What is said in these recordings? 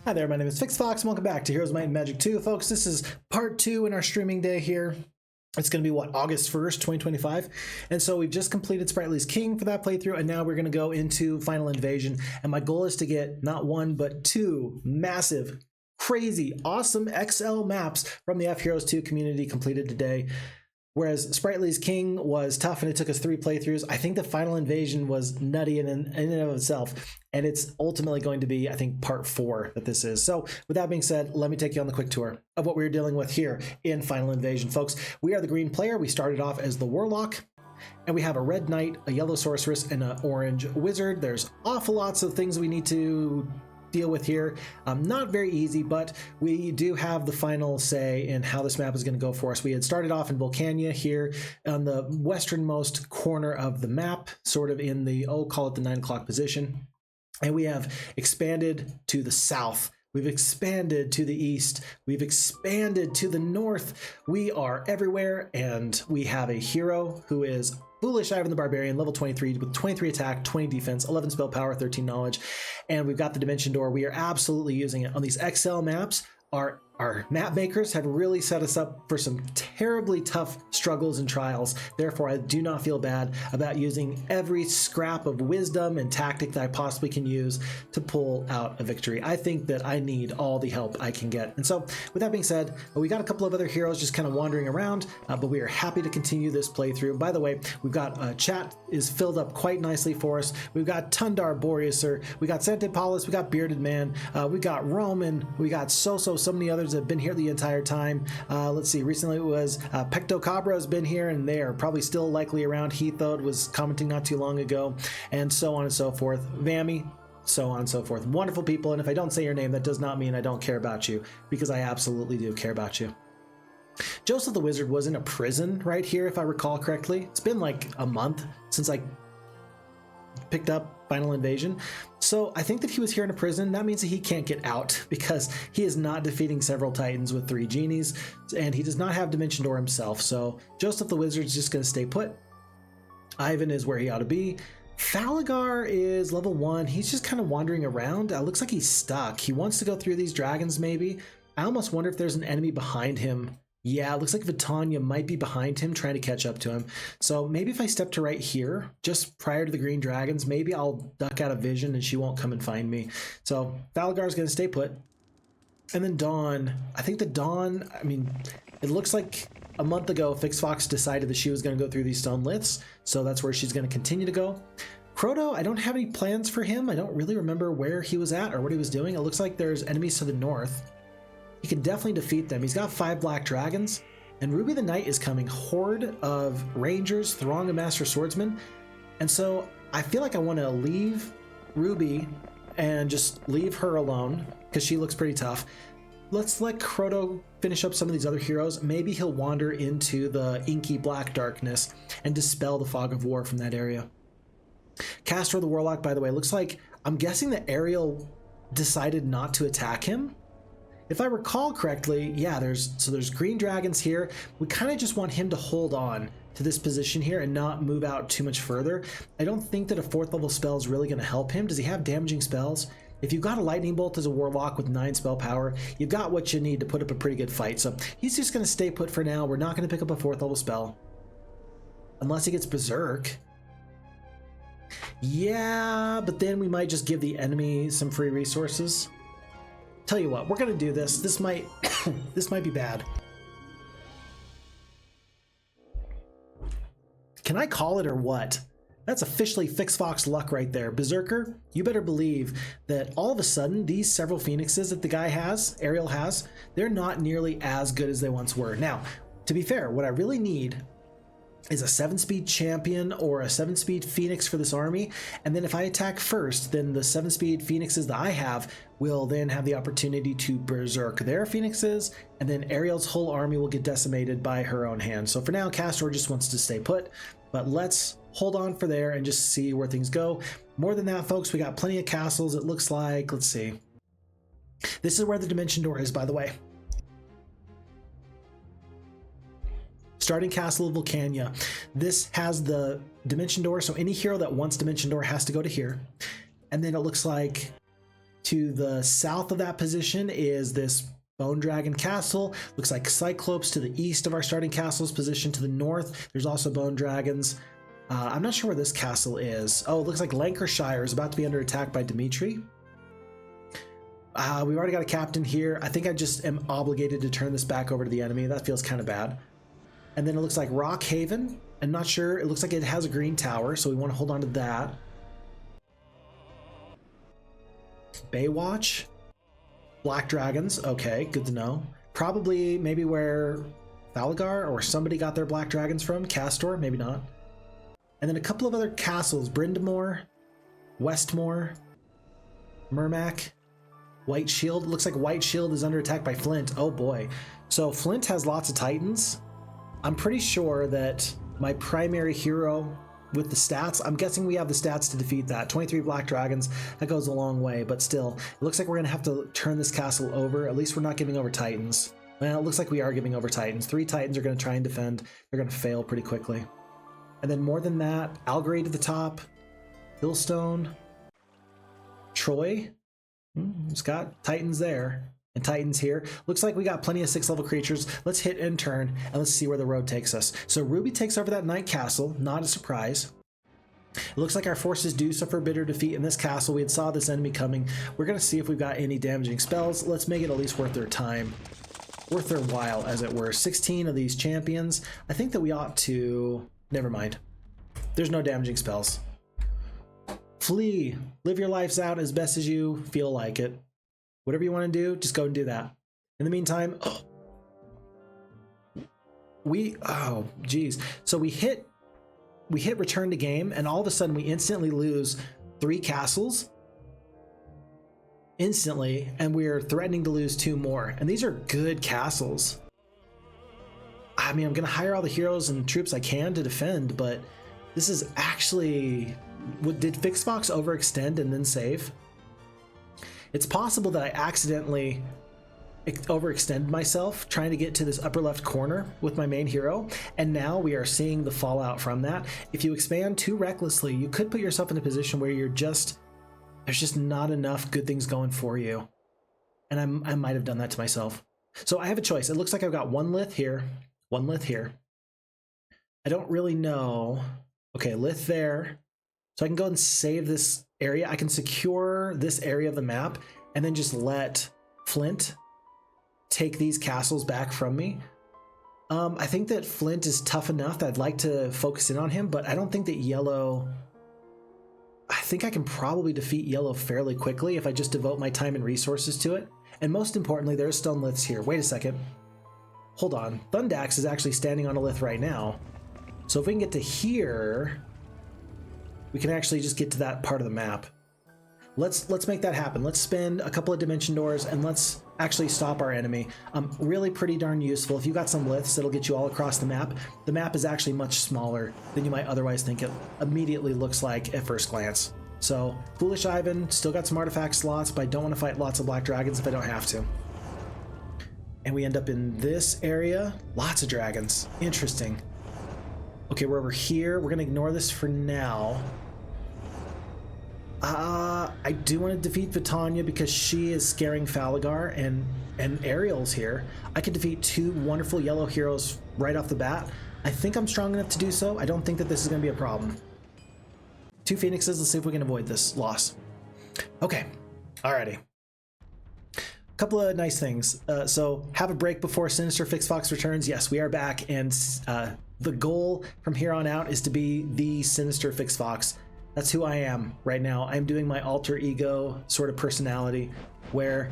Hi there, my name is Phixfox, and welcome back to Heroes, Might, and Magic 2. Folks, this is part 2 in our streaming day here. It's going to be, August 1st, 2025? And so we've just completed Sprightly's King for that playthrough, and now we're going to go into Final Invasion. And my goal is to get not one, but two massive, crazy, awesome XL maps from the FHeroes2 community completed today. Whereas Sprightly's King was tough and it took us 3 playthroughs, I think the Final Invasion was nutty in and of itself. And it's ultimately going to be, I think, part 4 that this is. So with that being said, let me take you on the quick tour of what we're dealing with here in Final Invasion. Folks, we are the green player. We started off as the Warlock. And we have a red knight, a yellow sorceress, and an orange wizard. There's awful lots of things we need to deal with here. Not very easy, but we do have the final say in how this map is going to go for us. We had started off in Volcania here on the westernmost corner of the map, sort of in the, call it the 9 o'clock position. And we have expanded to the south. We've expanded to the east. We've expanded to the north. We are everywhere, and we have a hero who is Foolish Ivan the Barbarian, level 23 with 23 attack, 20 defense, 11 spell power, 13 knowledge. And we've got the Dimension Door. We are absolutely using it on these XL maps. Our map makers have really set us up for some terribly tough struggles and trials. Therefore, I do not feel bad about using every scrap of wisdom and tactic that I possibly can use to pull out a victory. I think that I need all the help I can get. And so with that being said, we got a couple of other heroes just kind of wandering around, but we are happy to continue this playthrough. By the way, we've got chat is filled up quite nicely for us. We've got Tundar Boreaser, we got Sante Paulus, we got Bearded Man, we got Roman, we got so many others that have been here the entire time. Let's see, recently it was Pecto Cabra has been here, and they are probably still likely around. Heathode was commenting not too long ago, and so on and so forth. Vammy, so on and so forth. Wonderful people, and if I don't say your name, that does not mean I don't care about you, because I absolutely do care about you. Joseph the Wizard was in a prison right here, if I recall correctly. It's been like a month since I picked up Final Invasion. So I think that he was here in a prison. That means that he can't get out because he is not defeating several Titans with 3 genies, and he does not have Dimension Door himself. So Joseph the Wizard is just going to stay put. Ivan is where he ought to be. Thalagar is level 1. He's just kind of wandering around. Looks like he's stuck. He wants to go through these dragons maybe. I almost wonder if there's an enemy behind him. Yeah, it looks like Vitania might be behind him trying to catch up to him. So maybe if I step to right here, just prior to the green dragons, maybe I'll duck out of vision and she won't come and find me. So Thalagar's going to stay put. And then Dawn. I think the Dawn, I mean, it looks like a month ago Phixfox decided that she was going to go through these stone liths. So that's where she's going to continue to go. Croto, I don't have any plans for him. I don't really remember where he was at or what he was doing. It looks like there's enemies to the north. He can definitely defeat them. He's got 5 black dragons, and Ruby the Knight is coming. Horde of rangers, throng of master swordsmen. And so I feel like I want to leave Ruby and just leave her alone because she looks pretty tough. Let's let Croto finish up some of these other heroes. Maybe he'll wander into the inky black darkness and dispel the fog of war from that area. Kastore the Warlock, by the way, looks like, I'm guessing that Ariel decided not to attack him. If I recall correctly, yeah, there's green dragons here. We kind of just want him to hold on to this position here and not move out too much further. I don't think that a 4th level spell is really going to help him. Does he have damaging spells? If you've got a lightning bolt as a warlock with 9 spell power, you've got what you need to put up a pretty good fight. So he's just going to stay put for now. We're not going to pick up a 4th level spell unless he gets berserk. Yeah, but then we might just give the enemy some free resources. Tell you what, we're gonna do this. This might this might be bad. Can I call it or what? That's officially Phixfox luck right there. Berserker, you better believe that all of a sudden these several phoenixes that the guy has, Ariel has, they're not nearly as good as they once were. Now, to be fair, what I really need is a 7-speed champion or a 7-speed phoenix for this army, and then if I attack first, then the 7-speed phoenixes that I have will then have the opportunity to berserk their phoenixes, and then Ariel's whole army will get decimated by her own hand. So for now, Kastore just wants to stay put, but let's hold on for there and just see where things go. More than that, folks, we got plenty of castles. It looks like, let's see. This is where the Dimension Door is, by the way. Starting Castle of Volcania. This has the Dimension Door, so any hero that wants Dimension Door has to go to here. And then it looks like To the south of that position is this Bone Dragon Castle. Looks like Cyclopes to the east of our starting castle's position. To the north, there's also Bone Dragons. I'm not sure where this castle is. Oh, it looks like Lancashire is about to be under attack by Dimitri. We've already got a captain here. I think I just am obligated to turn this back over to the enemy. That feels kind of bad. And then it looks like Rock Haven. I'm not sure. It looks like it has a green tower, so we want to hold on to that. Baywatch. Black Dragons. Okay, good to know. Probably maybe where Thalagar or somebody got their Black Dragons from. Kastore, maybe not. And then a couple of other castles. Brindamore, Westmore, Murmac, White Shield. Looks like White Shield is under attack by Flint. Oh boy. So Flint has lots of Titans. I'm pretty sure that my primary hero with the stats, I'm guessing we have the stats to defeat that. 23 Black Dragons, that goes a long way, but still, it looks like we're gonna have to turn this castle over. At least we're not giving over Titans. Well, it looks like we are giving over Titans. 3 Titans are gonna try and defend. They're gonna fail pretty quickly. And then more than that, Algaray to the top, Hillstone, Troy. It's got Titans there. And Titans here. Looks like we got plenty of 6th level creatures. Let's hit end turn and let's see where the road takes us. So Ruby takes over that Night Castle, not a surprise. It looks like our forces do suffer bitter defeat in this castle. We had saw this enemy coming. We're gonna see if we've got any damaging spells. Let's make it at least worth their time. Worth their while, as it were. 16 of these champions. I think that we ought to... Never mind. There's no damaging spells. Flee. Live your lives out as best as you feel like it. Whatever you want to do, just go and do that. In the meantime, oh geez. So we hit return to game, and all of a sudden we instantly lose 3 castles. Instantly, and we're threatening to lose 2 more. And these are good castles. I mean, I'm gonna hire all the heroes and troops I can to defend, but this is actually... Did Phixfox overextend and then save? It's possible that I accidentally overextended myself trying to get to this upper left corner with my main hero, and now we are seeing the fallout from that. If you expand too recklessly, you could put yourself in a position where there's just not enough good things going for you. And I might have done that to myself. So I have a choice. It looks like I've got 1 Lith here, 1 Lith here. I don't really know. Okay, Lith there. So I can go and save this area. I can secure this area of the map and then just let Flint take these castles back from me. I think that Flint is tough enough that I'd like to focus in on him, but I don't think that Yellow... I think I can probably defeat Yellow fairly quickly if I just devote my time and resources to it. And most importantly, there's stone Liths here. Wait a second. Hold on. Thundax is actually standing on a Lith right now. So if we can get to here... we can actually just get to that part of the map. Let's make that happen. Let's spend a couple of dimension doors and let's actually stop our enemy. Really pretty darn useful. If you got some liths, it'll get you all across the map. The map is actually much smaller than you might otherwise think it immediately looks like at first glance. So, Foolish Ivan, still got some artifact slots, but I don't want to fight lots of black dragons if I don't have to. And we end up in this area. Lots of dragons. Interesting. Okay, we're over here. We're going to ignore this for now. I do want to defeat Vitania because she is scaring Thalagar, and Ariel's here. I could defeat 2 wonderful yellow heroes right off the bat. I think I'm strong enough to do so. I don't think that this is going to be a problem. 2 Phoenixes. Let's see if we can avoid this loss. Okay. Alrighty. Couple of nice things. So have a break before Sinister Phixfox returns. Yes, we are back, and the goal from here on out is to be the Sinister Phixfox. That's who I am right now. I'm doing my alter ego sort of personality where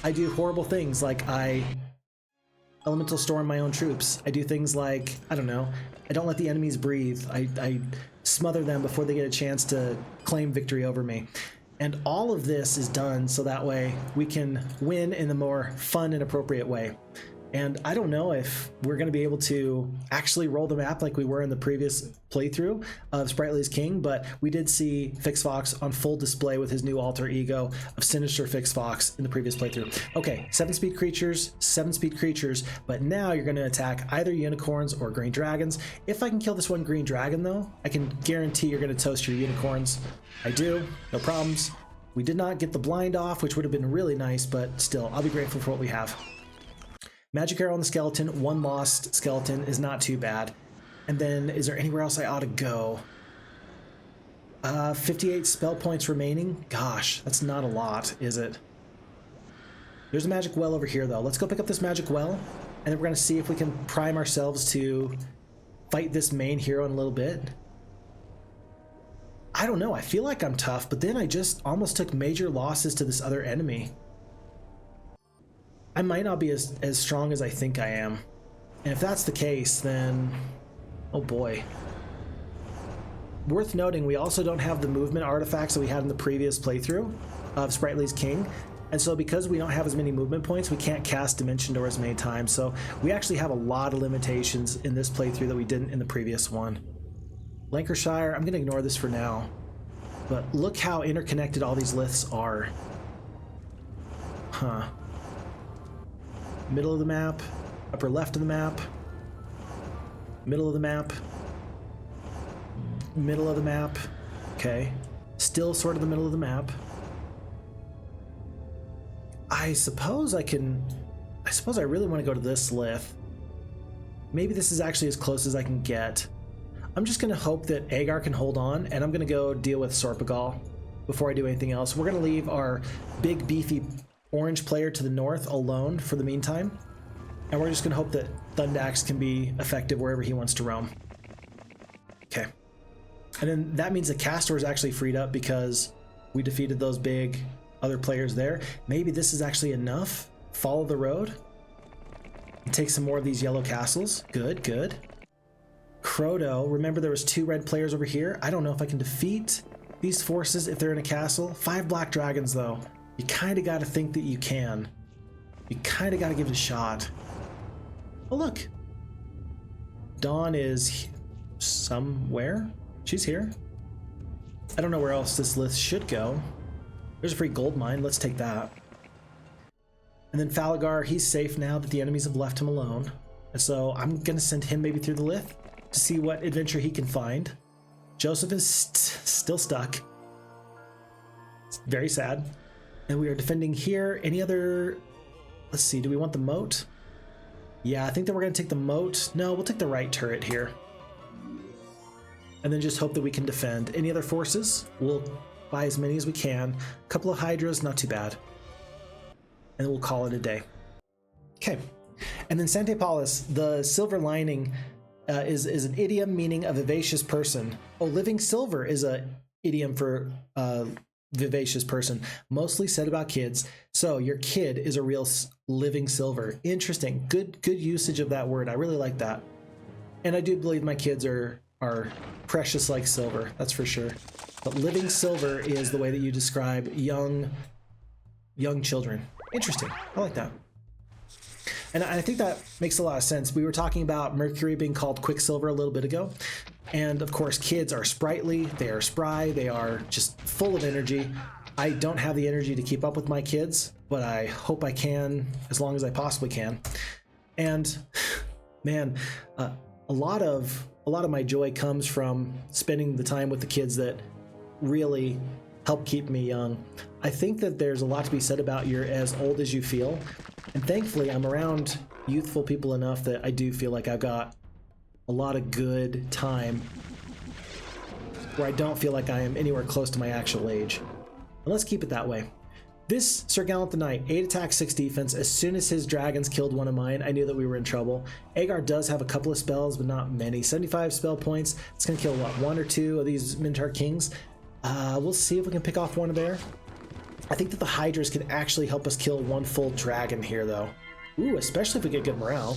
I do horrible things like I elemental storm my own troops. I do things like, I don't know, I don't let the enemies breathe. I smother them before they get a chance to claim victory over me. And all of this is done so that way we can win in the more fun and appropriate way. And I don't know if we're going to be able to actually roll the map like we were in the previous playthrough of Sprightly's King, but we did see Phixfox on full display with his new alter ego of Sinister Phixfox in the previous playthrough. Okay, 7-speed creatures, 7-speed creatures, but now you're going to attack either unicorns or green dragons. If I can kill this one green dragon, though, I can guarantee you're going to toast your unicorns. I do, no problems. We did not get the blind off, which would have been really nice, but still, I'll be grateful for what we have. Magic arrow on the skeleton, 1 lost skeleton is not too bad. And then, is there anywhere else I ought to go? 58 spell points remaining. Gosh, that's not a lot, is it? There's a magic well over here, though. Let's go pick up this magic well, and then we're going to see if we can prime ourselves to fight this main hero in a little bit. I don't know. I feel like I'm tough, but then I just almost took major losses to this other enemy. I might not be as strong as I think I am. And if that's the case, then... oh boy. Worth noting, we also don't have the movement artifacts that we had in the previous playthrough of Sprightly's King. And so because we don't have as many movement points, we can't cast Dimension Door as many times. So we actually have a lot of limitations in this playthrough that we didn't in the previous one. Lancashire, I'm going to ignore this for now. But look how interconnected all these liths are. Huh. Middle of the map, upper left of the map, middle of the map, middle of the map. Okay. Still sort of the middle of the map. I suppose I really want to go to this lith. Maybe this is actually as close as I can get. I'm just going to hope that Agar can hold on, and I'm going to go deal with Sorpagal before I do anything else. We're going to leave our big, beefy orange player to the north alone for the meantime, and we're just going to hope that Thundaxe can be effective wherever he wants to roam. Okay. And then that means that Kastore is actually freed up because we defeated those big other players there. Maybe this is actually enough. Follow the road. And take some more of these yellow castles. Good, good. Croto, remember there was 2 red players over here. I don't know if I can defeat these forces if they're in a castle. 5 black dragons though. You kind of got to think that you can. You kind of got to give it a shot. Oh look. Dawn is somewhere. She's here. I don't know where else this list should go. There's a free gold mine. Let's take that. And then Falagar, he's safe now that the enemies have left him alone. And so I'm going to send him maybe through the lith to see what adventure he can find. Joseph is still stuck. It's very sad. And we are defending here. Any other... let's see, do we want the moat? Yeah, I think that we're going to take the moat. No, we'll take the right turret here. And then just hope that we can defend. Any other forces? We'll buy as many as we can. A couple of Hydras, not too bad. And then we'll call it a day. Okay. And then Sante Paulus, the silver lining is an idiom meaning a vivacious person. Oh, living silver is a idiom for vivacious person, mostly said about kids. So your kid is a real living silver. Interesting. Good usage of that word. I really like that. And I do believe my kids are precious like silver. That's for sure. But living silver is the way that you describe young children. Interesting. I like that. And I think that makes a lot of sense. We were talking about Mercury being called Quicksilver a little bit ago. And of course, kids are sprightly, they are spry, they are just full of energy. I don't have the energy to keep up with my kids, but I hope I can as long as I possibly can. And man, a lot of my joy comes from spending the time with the kids that really help keep me young. I think that there's a lot to be said about you're as old as you feel. And thankfully, I'm around youthful people enough that I do feel like I've got a lot of good time where I don't feel like I am anywhere close to my actual age. And let's keep it that way. This Sir Gallant the Knight, 8 attack, 6 defense. As soon as his dragons killed one of mine, I knew that we were in trouble. Agar does have a couple of spells, but not many. 75 spell points. It's going to kill, what, 1 or 2 of these Minotaur Kings? We'll see if we can pick off one there. I think that the Hydras can actually help us kill 1 full dragon here, though. Ooh, especially if we get good morale.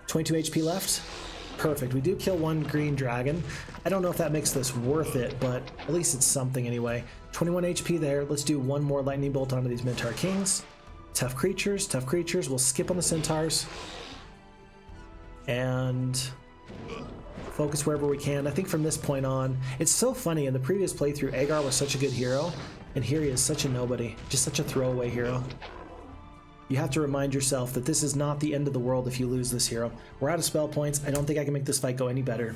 22 HP left. Perfect. We do kill 1 green dragon. I don't know if that makes this worth it, but at least it's something anyway. 21 HP there. Let's do 1 more lightning bolt onto these Minotaur Kings. Tough creatures, tough creatures. We'll skip on the centaurs. And focus wherever we can. I think from this point on, it's so funny. In the previous playthrough, Agar was such a good hero, and here he is such a nobody. Just such a throwaway hero. You have to remind yourself that this is not the end of the world if you lose this hero. We're out of spell points. I don't think I can make this fight go any better.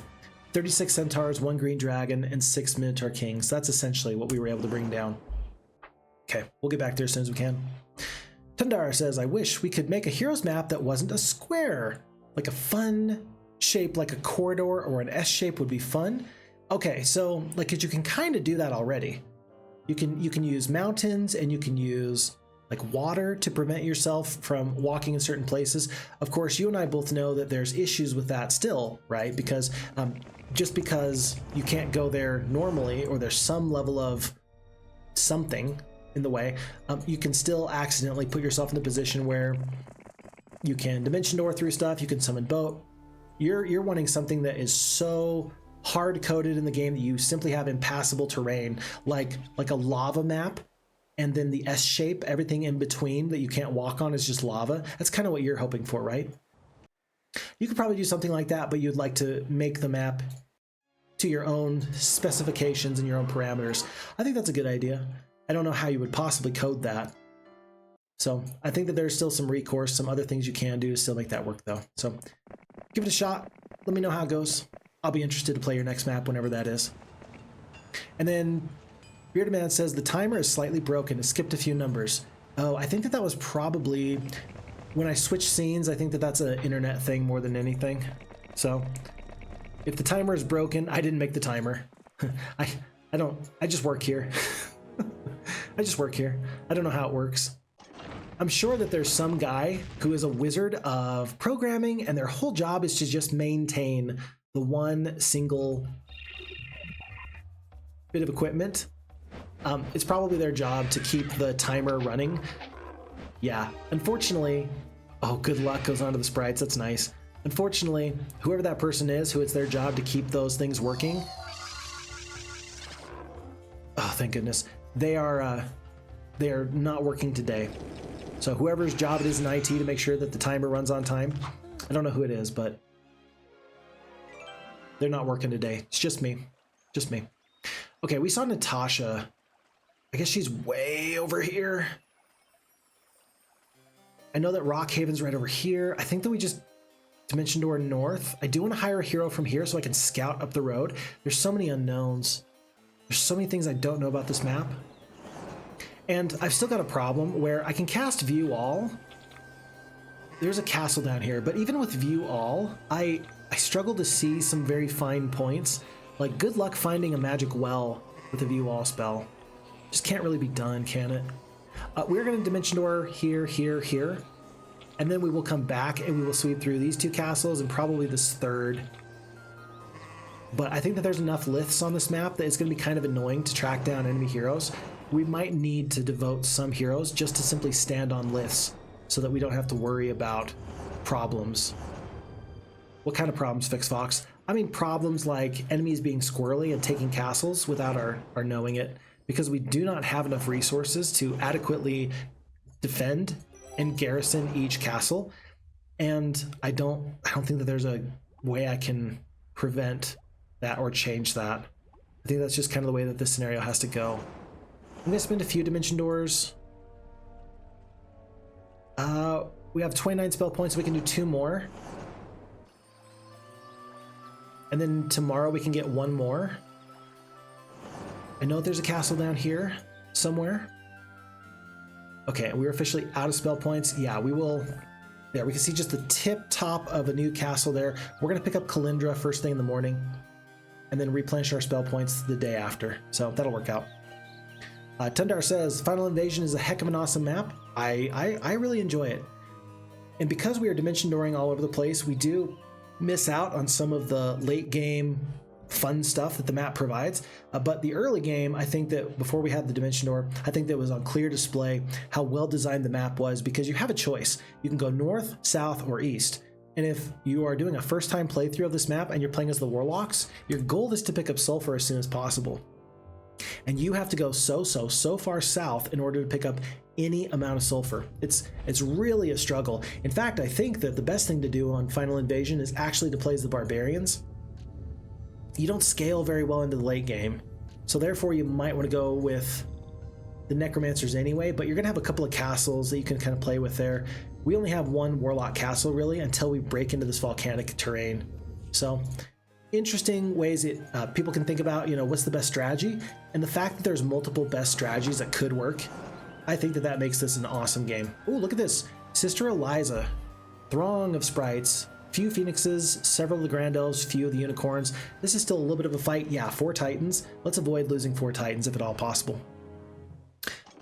36 centaurs, 1 green dragon, and 6 minotaur kings. That's essentially what we were able to bring down. Okay, we'll get back there as soon as we can. Tundar says, I wish we could make a heroes map that wasn't a square. Like a fun shape, like a corridor or an S shape would be fun. Okay, so like you can kind of do that already. You can use mountains and you can use like water to prevent yourself from walking in certain places. Of course, you and I both know that there's issues with that still, right? Because just because you can't go there normally, or there's some level of something in the way, you can still accidentally put yourself in a position where you can dimension door through stuff, you can summon boat. You're wanting something that is so hard-coded in the game that you simply have impassable terrain, like a lava map, and then the S shape, everything in between that you can't walk on is just lava. That's kind of what you're hoping for, right? You could probably do something like that, but you'd like to make the map to your own specifications and your own parameters. I think that's a good idea. I don't know how you would possibly code that. So I think that there's still some recourse, some other things you can do to still make that work though. So give it a shot. Let me know how it goes. I'll be interested to play your next map whenever that is. And then Bearded Man says the timer is slightly broken. It skipped a few numbers. Oh, I think that was probably when I switched scenes. I think that's an internet thing more than anything. So if the timer is broken, I didn't make the timer. I just work here. I just work here. I don't know how it works. I'm sure that there's some guy who is a wizard of programming and their whole job is to just maintain the one single bit of equipment. It's probably their job to keep the timer running. Yeah, unfortunately, oh, good luck goes on to the sprites. That's nice. Unfortunately, whoever that person is, who it's their job to keep those things working. Oh, thank goodness. They are not working today. So whoever's job it is in IT to make sure that the timer runs on time, I don't know who it is, but they're not working today. It's just me. Just me. Okay, we saw Natasha. I guess she's way over here. I know that Rockhaven's right over here. I think that we just Dimension Door north. I do want to hire a hero from here so I can scout up the road. There's so many unknowns. There's so many things I don't know about this map. And I've still got a problem where I can cast View All. There's a castle down here, but even with View All, I struggle to see some very fine points. Like, good luck finding a magic well with a View All spell. Just can't really be done, can it? We're going to Dimension Door here, here, here. And then we will come back and we will sweep through these two castles and probably this third. But I think that there's enough liths on this map that it's going to be kind of annoying to track down enemy heroes. We might need to devote some heroes just to simply stand on liths so that we don't have to worry about problems. What kind of problems, Phixfox? I mean problems like enemies being squirrely and taking castles without our knowing it, because we do not have enough resources to adequately defend and garrison each castle. And I don't think that there's a way I can prevent that or change that. I think that's just kind of the way that this scenario has to go. I'm gonna spend a few Dimension Doors. We have 29 spell points, so we can do 2 more. And then tomorrow we can get 1 more. I know there's a castle down here somewhere. Okay, we're officially out of spell points. Yeah, we will. There, we can see just the tip top of a new castle there. We're gonna pick up Kalindra first thing in the morning and then replenish our spell points the day after. So that'll work out. Tundar says, Final Invasion is a heck of an awesome map. I really enjoy it. And because we are Dimension Dooring all over the place, we do miss out on some of the late game fun stuff that the map provides. But the early game, I think that before we had the Dimension Door, I think that was on clear display how well designed the map was, because you have a choice. You can go north, south, or east. And if you are doing a first time playthrough of this map and you're playing as the Warlocks, your goal is to pick up Sulfur as soon as possible. And you have to go so far south in order to pick up any amount of sulfur. It's really a struggle. In fact, I think that the best thing to do on Final Invasion is actually to play as the Barbarians. You don't scale very well into the late game, so therefore you might want to go with the Necromancers anyway, but you're going to have a couple of castles that you can kind of play with there. We only have 1 Warlock castle really until we break into this volcanic terrain. So interesting ways that people can think about, you know, what's the best strategy, and the fact that there's multiple best strategies that could work, I think that that makes this an awesome game. Oh, look at this. Sister Eliza, throng of sprites, few phoenixes, several of the grand elves, few of the unicorns. This is still a little bit of a fight. Yeah, 4 titans. Let's avoid losing 4 titans if at all possible.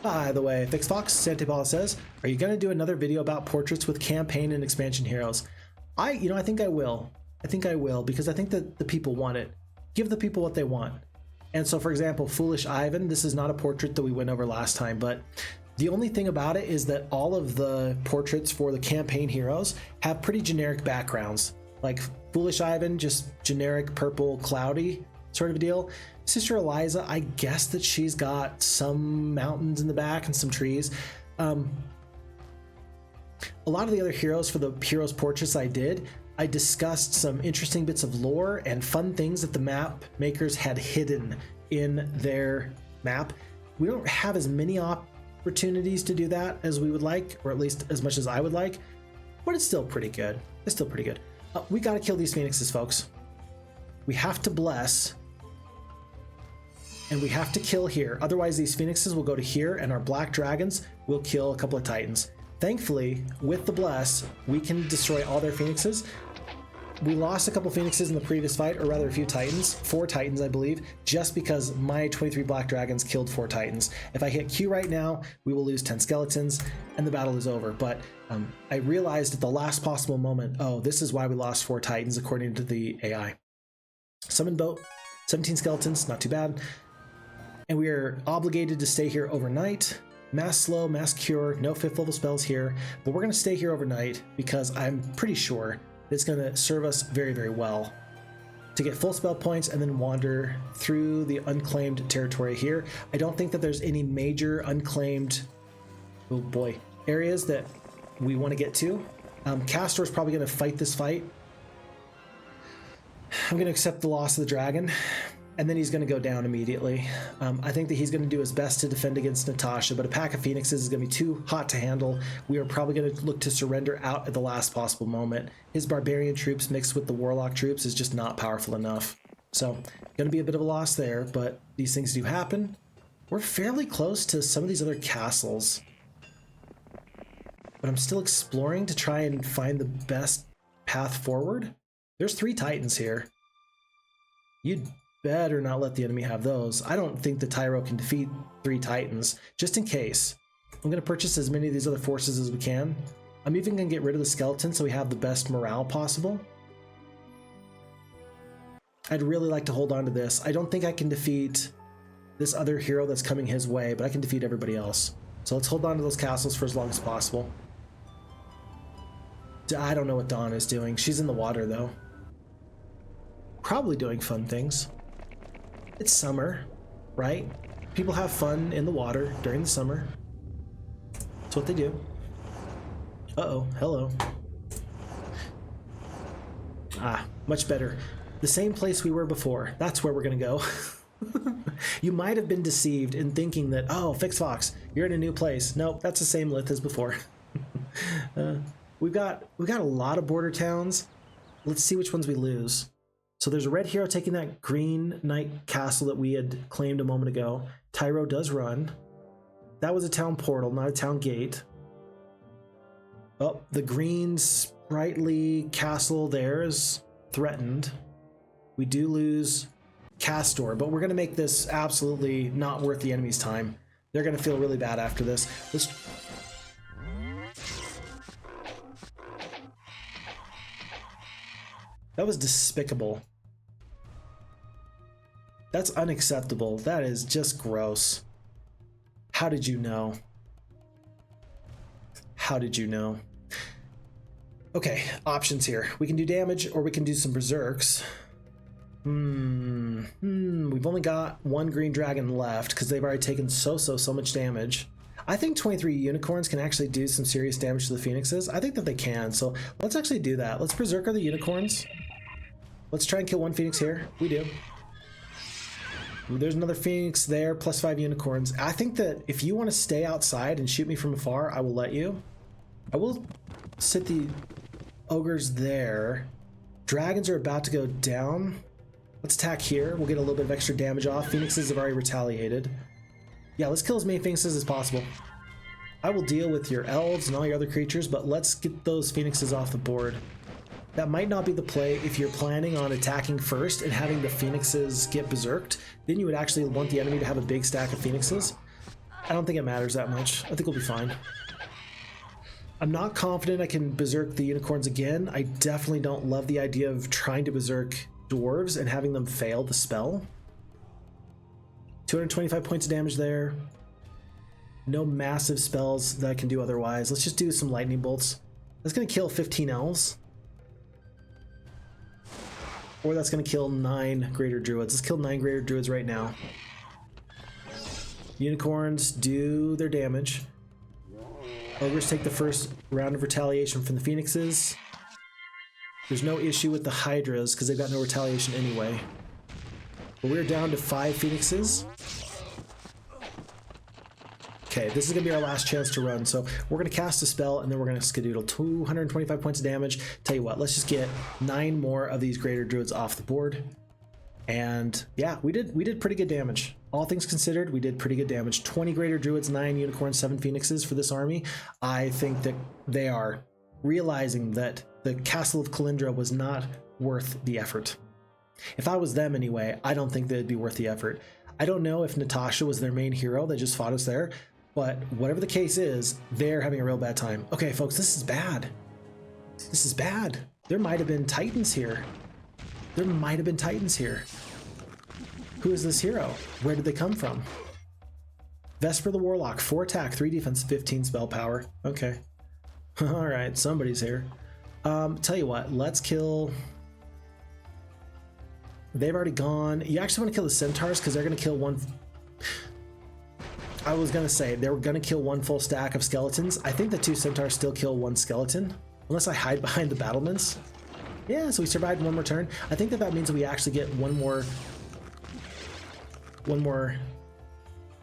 By the way, Phixfox, Santipaula says, are you going to do another video about portraits with campaign and expansion heroes? I think I will. I think I will, because I think that the people want it. Give the people what they want. And so, for example, Foolish Ivan, this is not a portrait that we went over last time, but the only thing about it is that all of the portraits for the campaign heroes have pretty generic backgrounds. Like Foolish Ivan, just generic purple, cloudy sort of a deal. Sister Eliza, I guess that she's got some mountains in the back and some trees. A lot of the other heroes for the heroes portraits I discussed some interesting bits of lore and fun things that the map makers had hidden in their map. We don't have as many opportunities to do that as we would like, or at least as much as I would like, but it's still pretty good. It's still pretty good. We got to kill these phoenixes, folks. We have to bless, and we have to kill here. Otherwise, these phoenixes will go to here, and our black dragons will kill a couple of titans. Thankfully, with the bless, we can destroy all their phoenixes. We lost a couple phoenixes in the previous fight, or rather a few titans, 4 titans I believe, just because my 23 black dragons killed 4 titans. If I hit Q right now, we will lose 10 skeletons and the battle is over. But I realized at the last possible moment, oh, this is why we lost 4 titans according to the AI. Summon boat, 17 skeletons, not too bad. And we are obligated to stay here overnight. Mass slow, mass cure, no 5th level spells here, but we're going to stay here overnight because I'm pretty sure it's going to serve us very, very well to get full spell points and then wander through the unclaimed territory here. I don't think that there's any major unclaimed, oh boy, areas that we want to get to. Kastore is probably going to fight this fight. I'm going to accept the loss of the dragon, and then he's going to go down immediately. I think that he's going to do his best to defend against Natasha, but a pack of phoenixes is going to be too hot to handle. We are probably going to look to surrender out at the last possible moment. His barbarian troops mixed with the warlock troops is just not powerful enough. So, going to be a bit of a loss there, but these things do happen. We're fairly close to some of these other castles, but I'm still exploring to try and find the best path forward. There's 3 titans here. You'd better not let the enemy have those. I don't think the Tyro can defeat 3 titans. Just in case, I'm going to purchase as many of these other forces as we can. I'm even going to get rid of the skeleton so we have the best morale possible. I'd really like to hold on to this. I don't think I can defeat this other hero that's coming his way, but I can defeat everybody else. So let's hold on to those castles for as long as possible. I don't know what Dawn is doing. She's in the water though. Probably doing fun things. It's summer, right? People have fun in the water during the summer. That's what they do. Uh-oh, hello. Ah, much better. The same place we were before. That's where we're gonna go. You might have been deceived in thinking that, oh, Phixfox, you're in a new place. Nope, that's the same lith as before. We've got a lot of border towns. Let's see which ones we lose. So there's a red hero taking that green knight castle that we had claimed a moment ago. Tyro does run. That was a town portal, not a town gate. Oh, the green sprightly castle there is threatened. We do lose Kastore, but we're going to make this absolutely not worth the enemy's time. They're going to feel really bad after this. That was despicable. That's unacceptable. That is just gross. How did you know? How did you know? Okay, options here. We can do damage or we can do some berserks. We've only got 1 green dragon left because they've already taken so much damage. I think 23 unicorns can actually do some serious damage to the phoenixes. I think that they can, so let's actually do that. Let's berserker the unicorns. Let's try and kill 1 phoenix here. We do. There's another phoenix there, plus 5 unicorns. I think that if you want to stay outside and shoot me from afar, I will let you. I will sit the ogres there. Dragons are about to go down. Let's attack here. We'll get a little bit of extra damage off. Phoenixes have already retaliated. Yeah, let's kill as many Phoenixes as possible. I will deal with your elves and all your other creatures, but let's get those Phoenixes off the board. That might not be the play if you're planning on attacking first and having the Phoenixes get berserked. Then you would actually want the enemy to have a big stack of Phoenixes. I don't think it matters that much. I think we'll be fine. I'm not confident I can berserk the unicorns again. I definitely don't love the idea of trying to berserk dwarves and having them fail the spell. 225 points of damage there. No massive spells that I can do otherwise. Let's just do some lightning bolts. That's going to kill 15 elves. Or that's going to kill 9 greater druids. Let's kill 9 greater druids right now. Unicorns do their damage. Ogres take the first round of retaliation from the Phoenixes. There's no issue with the Hydras because they've got no retaliation anyway. But we're down to 5 Phoenixes. Okay, this is going to be our last chance to run. So we're going to cast a spell and then we're going to skedaddle. 225 points of damage. Tell you what, let's just get 9 more of these greater druids off the board. And yeah, we did pretty good damage. All things considered, we did pretty good damage. 20 greater druids, 9 unicorns, 7 phoenixes for this army. I think that they are realizing that the Castle of Kalindra was not worth the effort. If I was them anyway, I don't think they'd be worth the effort. I don't know if Natasha was their main hero that just fought us there, but whatever the case is, they're having a real bad time. Okay, folks, this is bad. This is bad. There might have been Titans here. There might have been Titans here. Who is this hero? Where did they come from? Vesper the Warlock, 4 attack, 3 defense, 15 spell power. Okay. All right, somebody's here. Tell you what, let's kill... They've already gone. You actually want to kill the centaurs because they're going to kill one... I was going to say, they were going to kill 1 full stack of skeletons. I think the 2 centaurs still kill 1 skeleton. Unless I hide behind the battlements. Yeah, so we survived 1 more turn. I think that means we actually get one more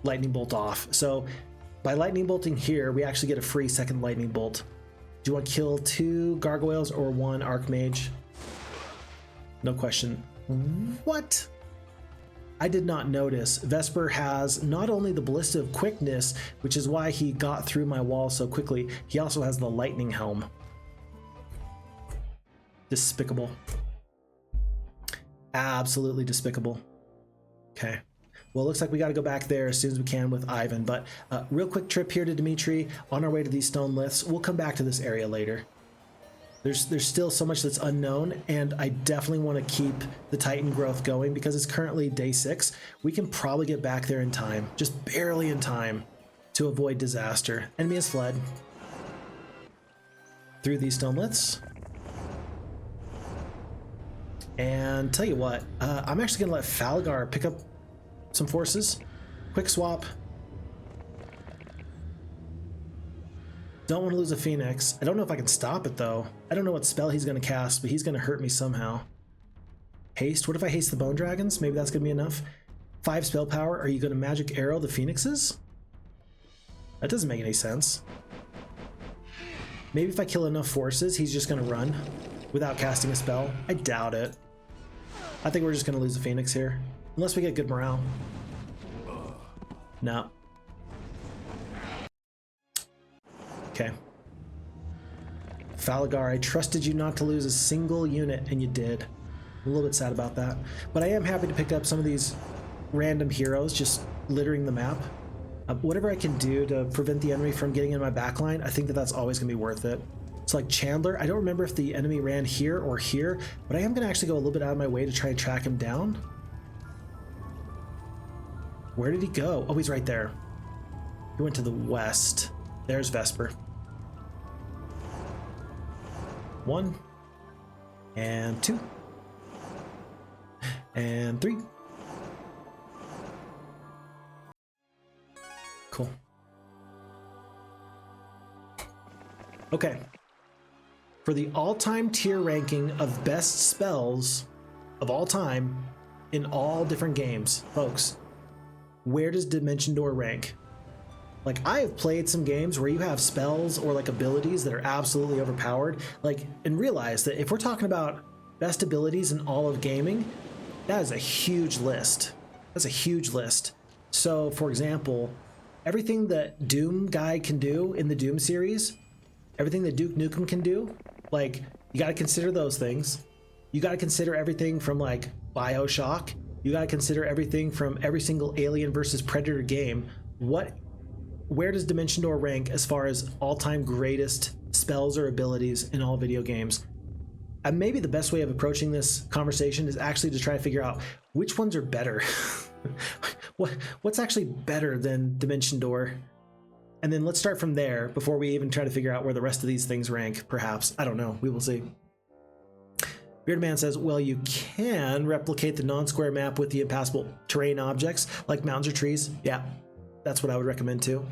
lightning bolt off. So by lightning bolting here, we actually get a free second lightning bolt. Do you want to kill 2 gargoyles or 1 archmage? No question. What? I did not notice. Vesper has not only the ballista of quickness, which is why he got through my wall so quickly, he also has the lightning helm. Despicable. Absolutely despicable. Okay. Well, it looks like we got to go back there as soon as we can with Ivan, but real quick trip here to Dimitri on our way to these stone liths. We'll come back to this area later. There's still so much that's unknown, and I definitely want to keep the Titan growth going because it's currently day 6. We can probably get back there in time, just barely in time, to avoid disaster. Enemy has fled through these stone liths. And tell you what, I'm actually going to let Falgar pick up some forces. Quick swap. Don't want to lose a Phoenix. I don't know if I can stop it though. I don't know what spell he's going to cast, but he's going to hurt me somehow. Haste. What if I haste the Bone Dragons? Maybe that's going to be enough. 5 spell power. Are you going to magic arrow the Phoenixes? That doesn't make any sense. Maybe if I kill enough forces, he's just going to run without casting a spell. I doubt it. I think we're just going to lose the Phoenix here. Unless we get good morale. No. Okay. Falgar, I trusted you not to lose a single unit, and you did. I'm a little bit sad about that. But I am happy to pick up some of these random heroes just littering the map. Whatever I can do to prevent the enemy from getting in my backline, I think that that's always going to be worth it. So like Chandler, I don't remember if the enemy ran here or here, but I am going to actually go a little bit out of my way to try and track him down. Where did he go? Oh, he's right there. He went to the west. There's Vesper. 1 and 2 and 3. Cool. Okay. For the all-time tier ranking of best spells of all time in all different games, folks, where does Dimension Door rank? Like, I have played some games where you have spells or like abilities that are absolutely overpowered, like, and realize that if we're talking about best abilities in all of gaming, That is a huge list. That's a huge list. So, for example, everything that Doom guy can do in the Doom series, everything that Duke Nukem can do, like, you got to consider those things. You got to consider everything from, like, BioShock. You got to consider everything from every single Alien versus Predator game. Where does Dimension Door rank as far as all-time greatest spells or abilities in all video games? And maybe the best way of approaching this conversation is actually to try to figure out which ones are better. What's actually better than Dimension Door? And then let's start from there before we even try to figure out where the rest of these things rank, perhaps. I don't know. We will see. Beardman says, well, you can replicate the non-square map with the impassable terrain objects like mountains or trees. Yeah, that's what I would recommend too.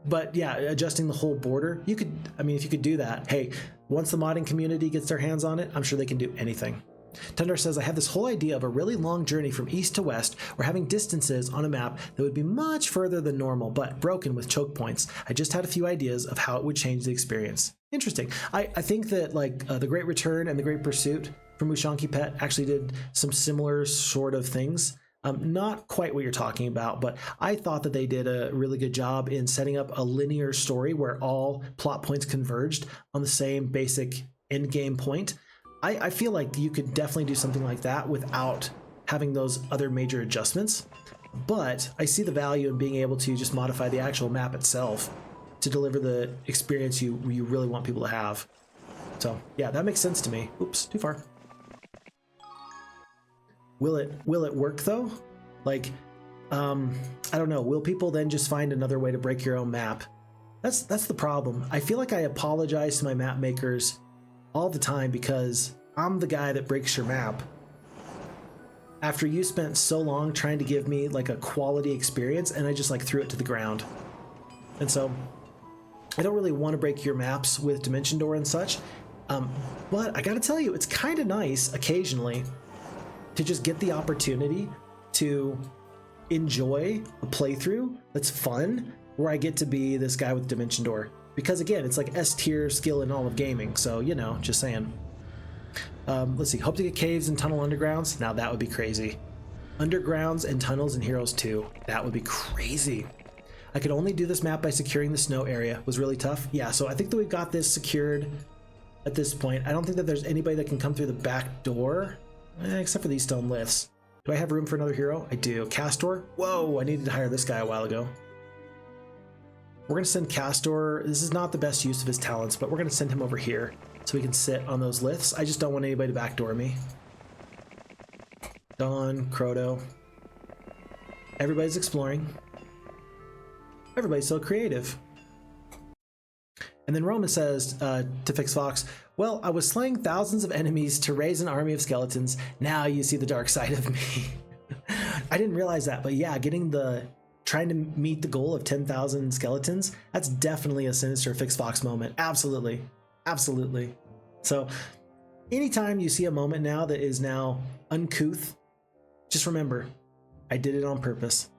But yeah, adjusting the whole border, you could, I mean, if you could do that, hey, once the modding community gets their hands on it, I'm sure they can do anything. Tundar says, I have this whole idea of a really long journey from east to west, or having distances on a map that would be much further than normal, but broken with choke points. I just had a few ideas of how it would change the experience. Interesting. I think that like The Great Return and The Great Pursuit from Mushanki Pet actually did some similar sort of things. Not quite what you're talking about, but I thought that they did a really good job in setting up a linear story where all plot points converged on the same basic end game point. I feel like you could definitely do something like that without having those other major adjustments, but I see the value in being able to just modify the actual map itself to deliver the experience you really want people to have. So yeah, that makes sense to me. Oops, too far. Will it work though? Like, I don't know. Will people then just find another way to break your own map? That's the problem. I feel like I apologize to my map makers all the time because I'm the guy that breaks your map. After you spent so long trying to give me like a quality experience and I just like threw it to the ground. And so I don't really want to break your maps with Dimension Door and such. But I gotta tell you, it's kind of nice occasionally to just get the opportunity to enjoy a playthrough that's fun where I get to be this guy with Dimension Door. Because again, it's like S tier skill in all of gaming, so you know, just saying. Let's see, hope to get caves and tunnel undergrounds. Now that would be crazy. Undergrounds and tunnels in Heroes 2, that would be crazy. I could only do this map by securing the snow area. Was really tough. Yeah, so I think that we've got this secured at this point. I don't think that there's anybody that can come through the back door, except for these stone lifts. Do I have room for another hero? I do. Kastore? Whoa, I needed to hire this guy a while ago. We're going to send Kastore. This is not the best use of his talents, but we're going to send him over here so he can sit on those lifts. I just don't want anybody to backdoor me. Dawn, Croto. Everybody's exploring. Everybody's so creative. And then Roman says to Phixfox, well, I was slaying thousands of enemies to raise an army of skeletons. Now you see the dark side of me. I didn't realize that, but yeah, trying to meet the goal of 10,000 skeletons, that's definitely a Sinister Phixfox moment. Absolutely. Absolutely. So anytime you see a moment now that is now uncouth, just remember, I did it on purpose.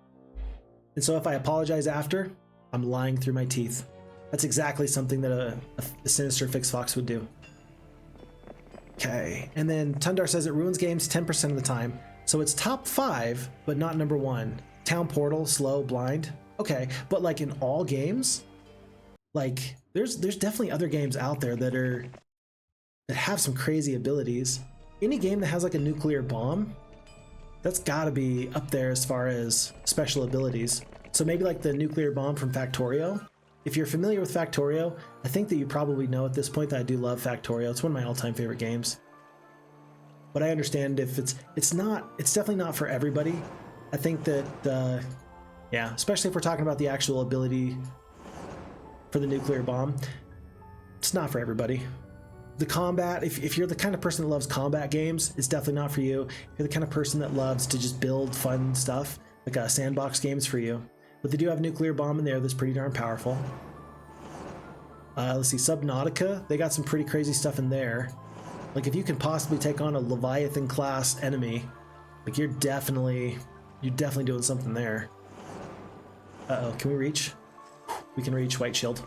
And so if I apologize after, I'm lying through my teeth. That's exactly something that a Sinister Phixfox would do. Okay, and then Tundar says it ruins games 10% of the time. So it's top 5, but not number 1. Town Portal, slow, blind. Okay, but like in all games, like there's definitely other games out there that have some crazy abilities. Any game that has like a nuclear bomb, that's gotta be up there as far as special abilities. So maybe like the nuclear bomb from Factorio. If you're familiar with Factorio, I think that you probably know at this point that I do love Factorio. It's one of my all-time favorite games. But I understand if it's definitely not for everybody. I think that, yeah, especially if we're talking about the actual ability for the nuclear bomb, it's not for everybody. The combat, if you're the kind of person that loves combat games, it's definitely not for you. If you're the kind of person that loves to just build fun stuff, like a sandbox game's for you. But they do have nuclear bomb in there that's pretty darn powerful. Let's see, Subnautica, they got some pretty crazy stuff in there. Like if you can possibly take on a Leviathan class enemy, like you're definitely doing something there. Uh-oh, can we reach? We can reach White Shield.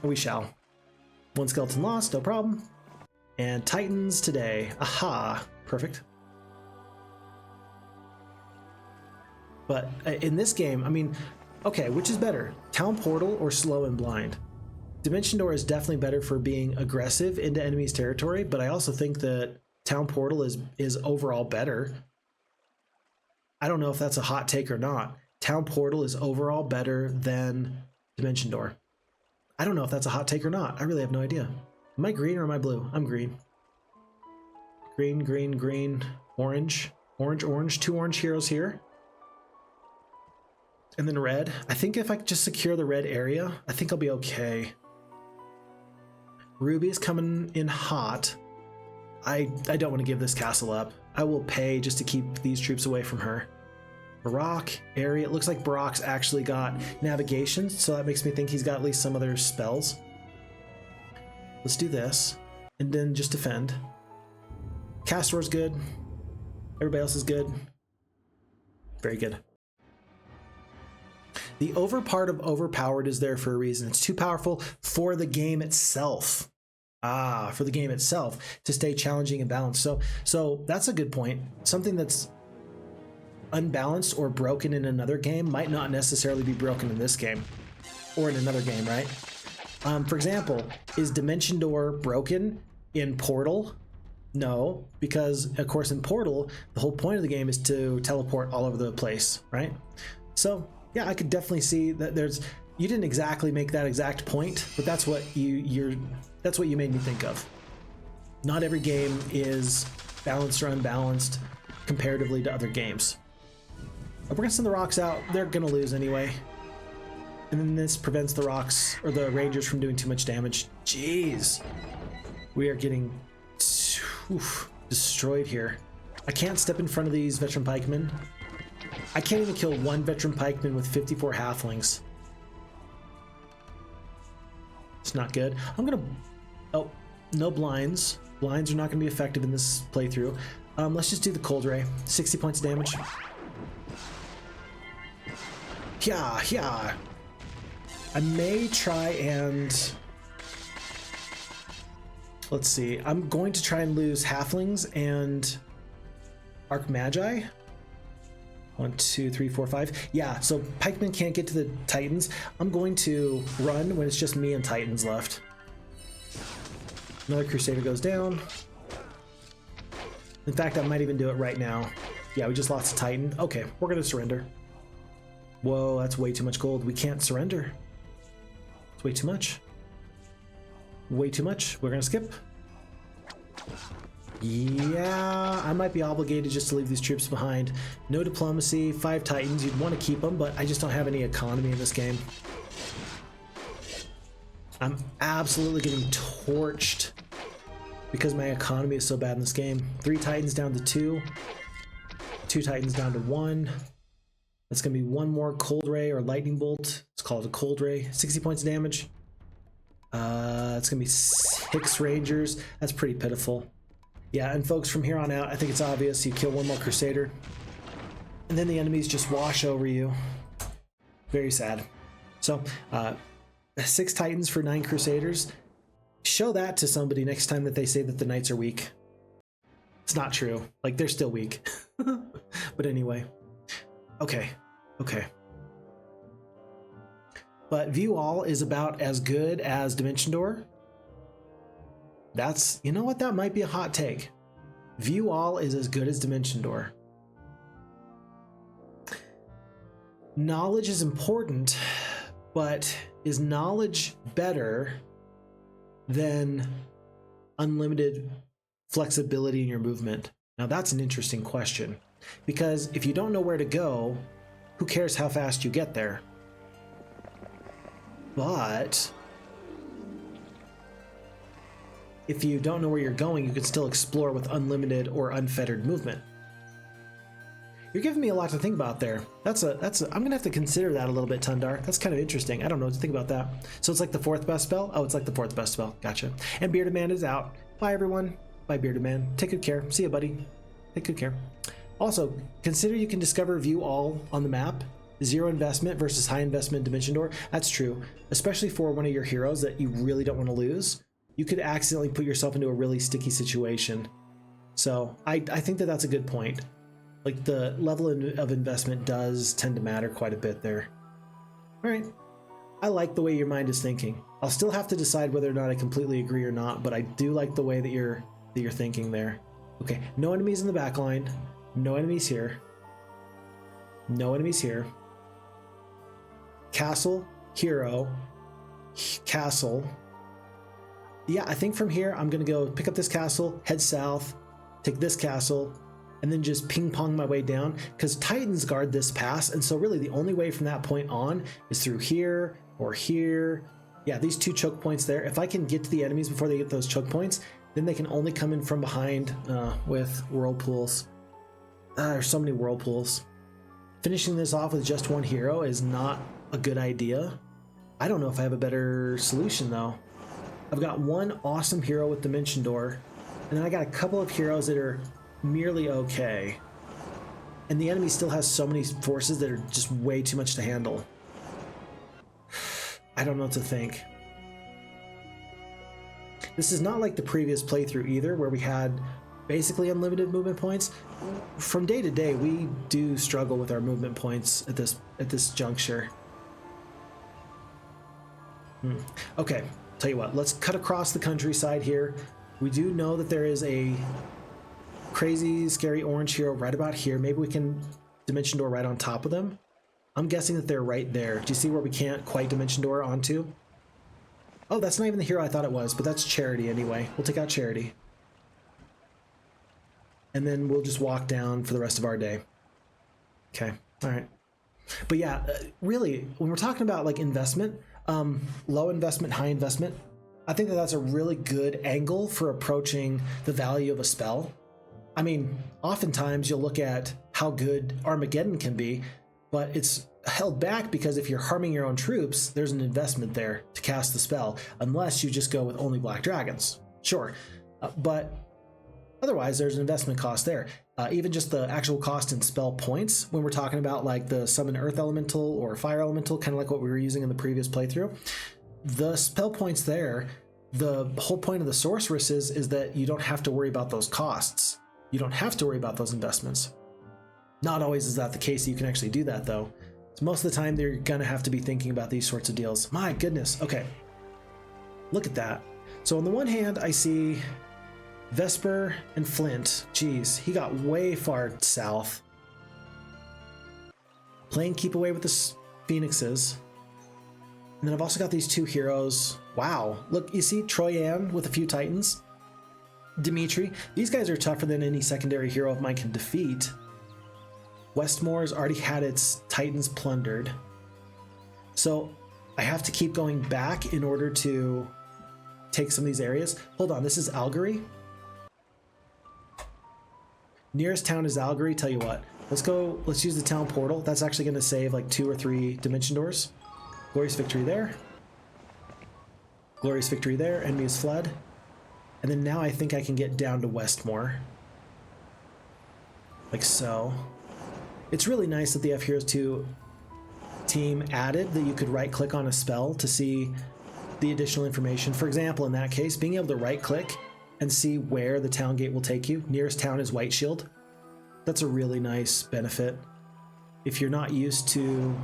We shall. One skeleton lost, no problem. And Titans today. Aha! Perfect. But in this game, I mean, okay, which is better? Town Portal or Slow and Blind? Dimension Door is definitely better for being aggressive into enemies' territory, but I also think that Town Portal is overall better. I don't know if that's a hot take or not. Town Portal is overall better than Dimension Door. I don't know if that's a hot take or not. I really have no idea. Am I green or am I blue? I'm green. Green, green, green, orange, orange, orange. 2 orange heroes here. And then red. I think if I just secure the red area, I think I'll be okay. Ruby is coming in hot. I don't want to give this castle up. I will pay just to keep these troops away from her. Barak, area. It looks like Barak's actually got navigation, so that makes me think he's got at least some other spells. Let's do this, and then just defend. Kastore's good. Everybody else is good. Very good. The over part of overpowered is there for a reason. It's too powerful for the game itself. For the game itself to stay challenging and balanced. So that's a good point. Something that's unbalanced or broken in another game might not necessarily be broken in this game or in another game, right? For example, is Dimension Door broken in Portal? No, because of course in Portal, the whole point of the game is to teleport all over the place, right? So yeah, I could definitely see that you didn't exactly make that exact point, but that's what that's what you made me think of. Not every game is balanced or unbalanced comparatively to other games. We're gonna send the rocks out. They're gonna lose anyway. And then this prevents the rocks or the rangers from doing too much damage. Jeez. We are getting destroyed here. I can't step in front of these veteran pikemen. I can't even kill one veteran pikeman with 54 halflings. It's not good. I'm gonna... Oh, no blinds. Blinds are not gonna be effective in this playthrough. Let's just do the cold ray. 60 points of damage. Yeah. I may try and... Let's see. I'm going to try and lose halflings and Archmagi. 1, 2, 3, 4, 5. Yeah, so pikemen can't get to the titans. I'm going to run when it's just me and titans left. Another crusader goes down. In fact, I might even do it right now. Yeah, we just lost a titan. Okay, we're gonna surrender. Whoa, that's way too much gold. We can't surrender. It's way too much. Way too much. We're gonna skip. Yeah, I might be obligated just to leave these troops behind. No diplomacy, 5 titans. You'd want to keep them, but I just don't have any economy in this game. I'm absolutely getting torched because my economy is so bad in this game. 3 titans down to 2. 2 titans down to 1. That's going to be 1 more cold ray or lightning bolt. Let's call it a cold ray. 60 points of damage. It's going to be 6 rangers. That's pretty pitiful. Yeah, and folks, from here on out, I think it's obvious. You kill 1 more crusader, and then the enemies just wash over you. Very sad. So, 6 titans for 9 crusaders. Show that to somebody next time that they say that the knights are weak. It's not true. Like, they're still weak. But anyway. Okay. But View All is about as good as Dimension Door. That's, you know what, that might be a hot take. View All is as good as Dimension Door. Knowledge is important, but is knowledge better than unlimited flexibility in your movement? Now that's an interesting question, because if you don't know where to go, who cares how fast you get there? But if you don't know where you're going, you can still explore with unlimited or unfettered movement. You're giving me a lot to think about there. I'm gonna have to consider that a little bit, Tundar. That's kind of interesting. I don't know what to think about that. So it's like the 4th best spell? Oh, it's like the 4th best spell. Gotcha. And Bearded Man is out. Bye, everyone. Bye, Bearded Man. Take good care. See ya, buddy. Take good care. Also, consider you can discover View All on the map. 0 investment versus high investment Dimension Door. That's true, especially for one of your heroes that you really don't want to lose. You could accidentally put yourself into a really sticky situation. So I think that that's a good point. Like the level of investment does tend to matter quite a bit there. All right. I like the way your mind is thinking. I'll still have to decide whether or not I completely agree or not, but I do like the way that you're thinking there. Okay, no enemies in the back line. No enemies here. No enemies here. Castle, hero, castle. Yeah, I think from here I'm gonna go pick up this castle, head south, take this castle, and then just ping pong my way down, because Titans guard this pass, and so really the only way from that point on is through here or here. Yeah, these 2 choke points there. If I can get to the enemies before they get those choke points, then they can only come in from behind with whirlpools. There's so many whirlpools. Finishing this off with just 1 hero is not a good idea. I don't know if I have a better solution though. I've got 1 awesome hero with Dimension Door, and then I got a couple of heroes that are merely okay. And the enemy still has so many forces that are just way too much to handle. I don't know what to think. This is not like the previous playthrough either, where we had basically unlimited movement points. From day to day, we do struggle with our movement points at this juncture. Okay, tell you what, let's cut across the countryside here. We do know that there is a crazy, scary orange hero right about here. Maybe we can Dimension Door right on top of them. I'm guessing that they're right there. Do you see where we can't quite Dimension Door onto? Oh, that's not even the hero I thought it was, but that's Charity anyway. We'll take out Charity. And then we'll just walk down for the rest of our day. Okay, all right. But yeah, really, when we're talking about like investment, low investment, high investment, I think that that's a really good angle for approaching the value of a spell. I mean, oftentimes you'll look at how good Armageddon can be, but it's held back because if you're harming your own troops, there's an investment there to cast the spell, unless you just go with only black dragons. Sure, but otherwise there's an investment cost there. Even just the actual cost in spell points, when we're talking about like the summon earth elemental or fire elemental, kind of like what we were using in the previous playthrough, the spell points there, the whole point of the sorceress is that you don't have to worry about those costs. You don't have to worry about those investments. Not always is that the case. You can actually do that though. So most of the time they're gonna have to be thinking about these sorts of deals. My goodness. Okay, look at that. So on the one hand, I see Vesper and Flint. Jeez, he got way far south. Playing keep away with the Phoenixes. And then I've also got these 2 heroes. Wow, look, you see Troyan with a few Titans. Dimitri. These guys are tougher than any secondary hero of mine can defeat. Westmore's already had its Titans plundered. So I have to keep going back in order to take some of these areas. Hold on, this is Algery. Nearest town is Algery. Tell you what, let's use the town portal. That's actually going to save like 2 or 3 Dimension Doors. Glorious victory there. Glorious victory there. Enemy is fled. And then now I think I can get down to Westmore. Like so. It's really nice that the FHeroes2 team added that you could right click on a spell to see the additional information. For example, in that case, being able to right click and see where the town gate will take you. Nearest town is White Shield. That's a really nice benefit. If you're not used to,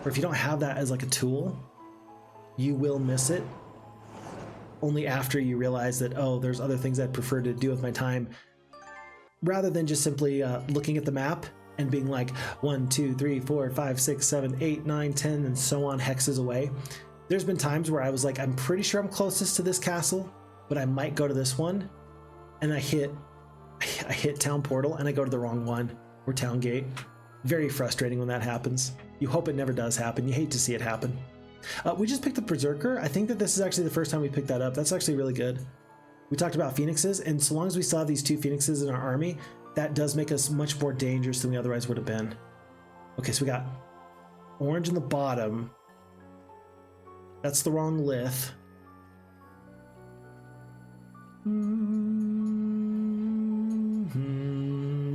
or if you don't have that as like a tool, you will miss it only after you realize that, oh, there's other things I'd prefer to do with my time, rather than just simply looking at the map and being like 1, 2, 3, 4, 5, 6, 7, 8, 9, 10, and so on hexes away. There's been times where I was like, I'm pretty sure I'm closest to this castle, but I might go to this one, and I hit town portal and I go to the wrong one, or town gate. Very frustrating when that happens. You hope it never does happen. You hate to see it happen. We just picked the Berserker. I think that this is actually the first time we picked that up. That's actually really good. We talked about Phoenixes, and so long as we still have these 2 Phoenixes in our army, that does make us much more dangerous than we otherwise would have been. Okay, so we got orange in the bottom. That's the wrong lith.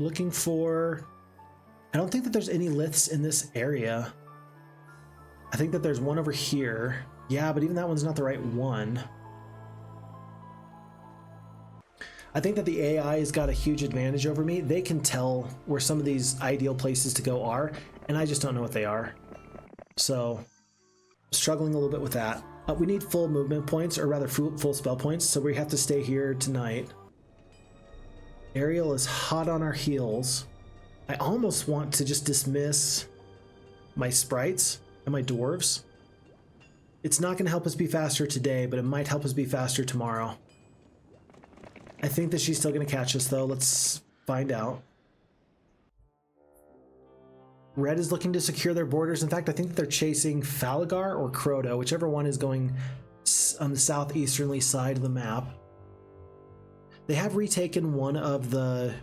Looking for... I don't think that there's any liths in this area. I think that there's one over here. Yeah, but even that one's not the right one. I think that the AI has got a huge advantage over me. They can tell where some of these ideal places to go are, and I just don't know what they are. So, struggling a little bit with that. We need full movement points, or rather full spell points, so we have to stay here tonight. Ariel is hot on our heels. I almost want to just dismiss my sprites and my dwarves. It's not going to help us be faster today, but it might help us be faster tomorrow. I think that she's still going to catch us, though. Let's find out. Red is looking to secure their borders. In fact, I think that they're chasing Falagar or Crota, whichever one is going on the southeasterly side of the map. They have retaken one of the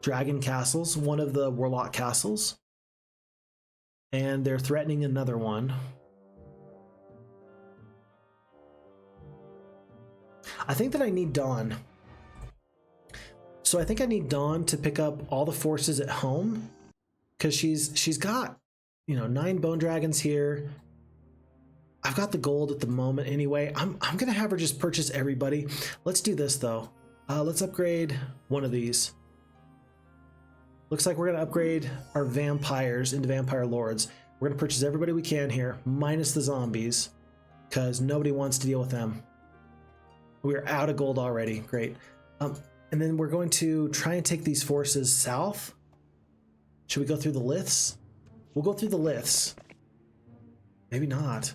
dragon castles, one of the warlock castles, and they're threatening another one. I think that I need Dawn. So I think I need Dawn to pick up all the forces at home, because she's got, you know, 9 bone dragons here. I've got the gold at the moment anyway. I'm gonna have her just purchase everybody. Let's do this though. Let's upgrade one of these. Looks like we're gonna upgrade our vampires into vampire lords. We're gonna purchase everybody we can here, minus the zombies, because nobody wants to deal with them. We're out of gold already. Great. And then we're going to try and take these forces south. Should we go through the liths? We'll go through the liths. Maybe not.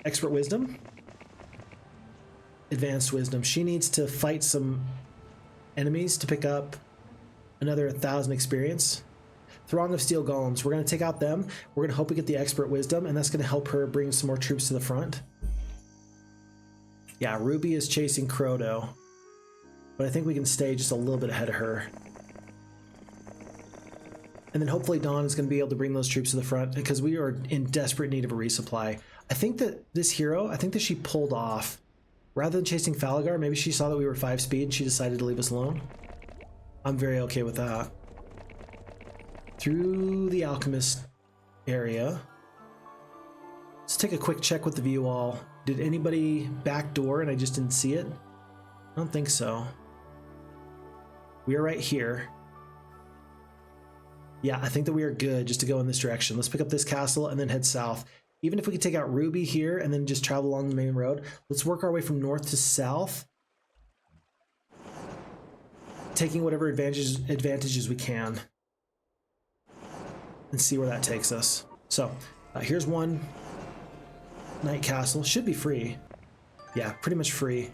Expert wisdom. Advanced wisdom. She needs to fight some enemies to pick up another 1,000 experience. Throng of steel golems. We're going to take out them. We're going to hope we get the expert wisdom, and that's going to help her bring some more troops to the front. Yeah, Ruby is chasing Crota, but I think we can stay just a little bit ahead of her. And then hopefully Dawn is going to be able to bring those troops to the front, because we are in desperate need of a resupply. I think that this hero, I think that she pulled off. Rather than chasing Falagar, maybe she saw that we were 5 speed and she decided to leave us alone. I'm very okay with that. Through the alchemist area. Let's take a quick check with the view wall. Did anybody backdoor and I just didn't see it? I don't think so. We are right here. Yeah, I think that we are good just to go in this direction. Let's pick up this castle and then head south. Even if we could take out Ruby here and then just travel along the main road, let's work our way from north to south, taking whatever advantages we can, and see where that takes us. So here's one night castle. Should be free. Yeah, pretty much free.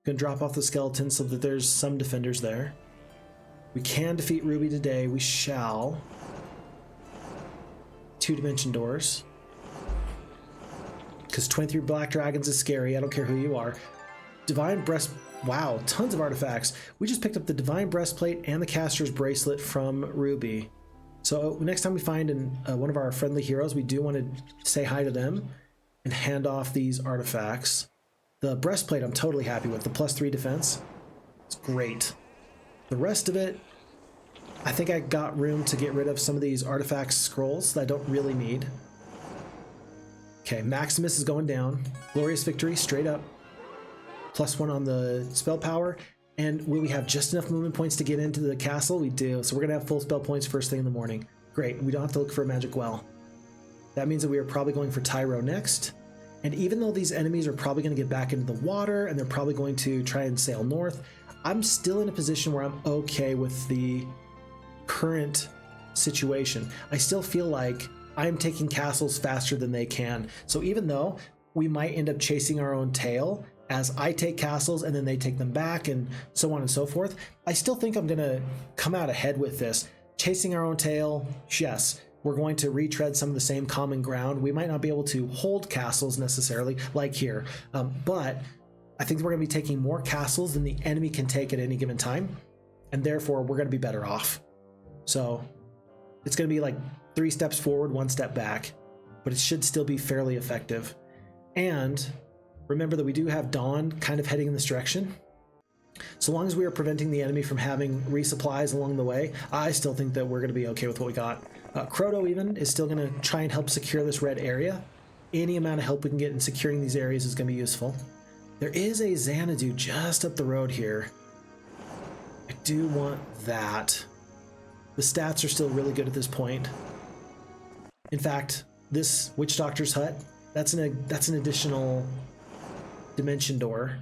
Gonna drop off the skeletons so that there's some defenders there. We can defeat Ruby today. We shall. 2-dimension doors. Because 23 black dragons is scary. I don't care who you are. Divine breast. Wow, tons of artifacts. We just picked up the divine breastplate and the caster's bracelet from Ruby. So next time we find one of our friendly heroes, we do want to say hi to them and hand off these artifacts. The breastplate I'm totally happy with. The +3 defense. It's great. The rest of it, I think I got room to get rid of some of these artifact scrolls that I don't really need. Okay, Maximus is going down. Glorious victory, straight up. +1 on the spell power. And will we have just enough movement points to get into the castle? We do. So we're going to have full spell points first thing in the morning. Great. We don't have to look for a magic well. That means that we are probably going for Tyro next. And even though these enemies are probably going to get back into the water and they're probably going to try and sail north, I'm still in a position where I'm okay with the current situation. I still feel like I'm taking castles faster than they can. So even though we might end up chasing our own tail as I take castles and then they take them back and so on and so forth, I still think I'm going to come out ahead with this. Chasing our own tail, yes, we're going to retread some of the same common ground. We might not be able to hold castles necessarily, like here, but I think we're going to be taking more castles than the enemy can take at any given time, and therefore we're going to be better off. So it's going to be like 3 steps forward, 1 step back, but it should still be fairly effective. And remember that we do have Dawn kind of heading in this direction. So long as we are preventing the enemy from having resupplies along the way, I still think that we're going to be okay with what we got. Crota even is still going to try and help secure this red area. any amount of help we can get in securing these areas is going to be useful. There is a Xanadu just up the road here. I do want that. The stats are still really good at this point. In fact, this Witch Doctor's Hut, that's an additional dimension door.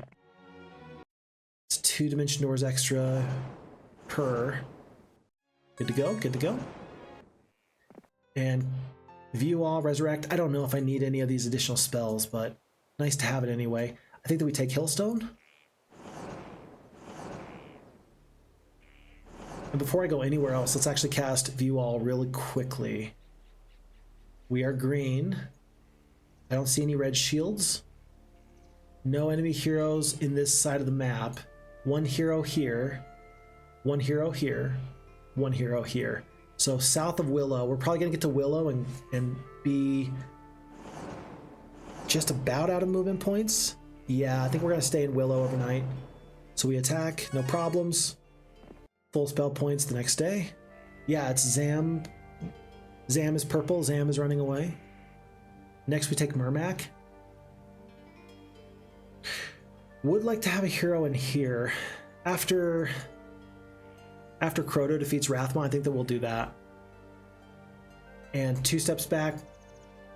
It's 2 dimension doors extra per. Good to go, good to go. And View All, Resurrect. I don't know if I need any of these additional spells, but nice to have it anyway. I think that we take Hillstone. And before I go anywhere else, let's actually cast View All really quickly. We are green. I don't see any red shields. No enemy heroes in this side of the map. 1 hero here. 1 hero here. 1 hero here. So south of Willow, we're probably going to get to Willow and be just about out of movement points. Yeah, I think we're going to stay in Willow overnight. So we attack, no problems. Full spell points the next day. Yeah, it's Zam. Zam is purple, Zam is running away. Next we take Murmak. Would like to have a hero in here. After Crota defeats Rathmon, I think that we'll do that. And 2 steps back,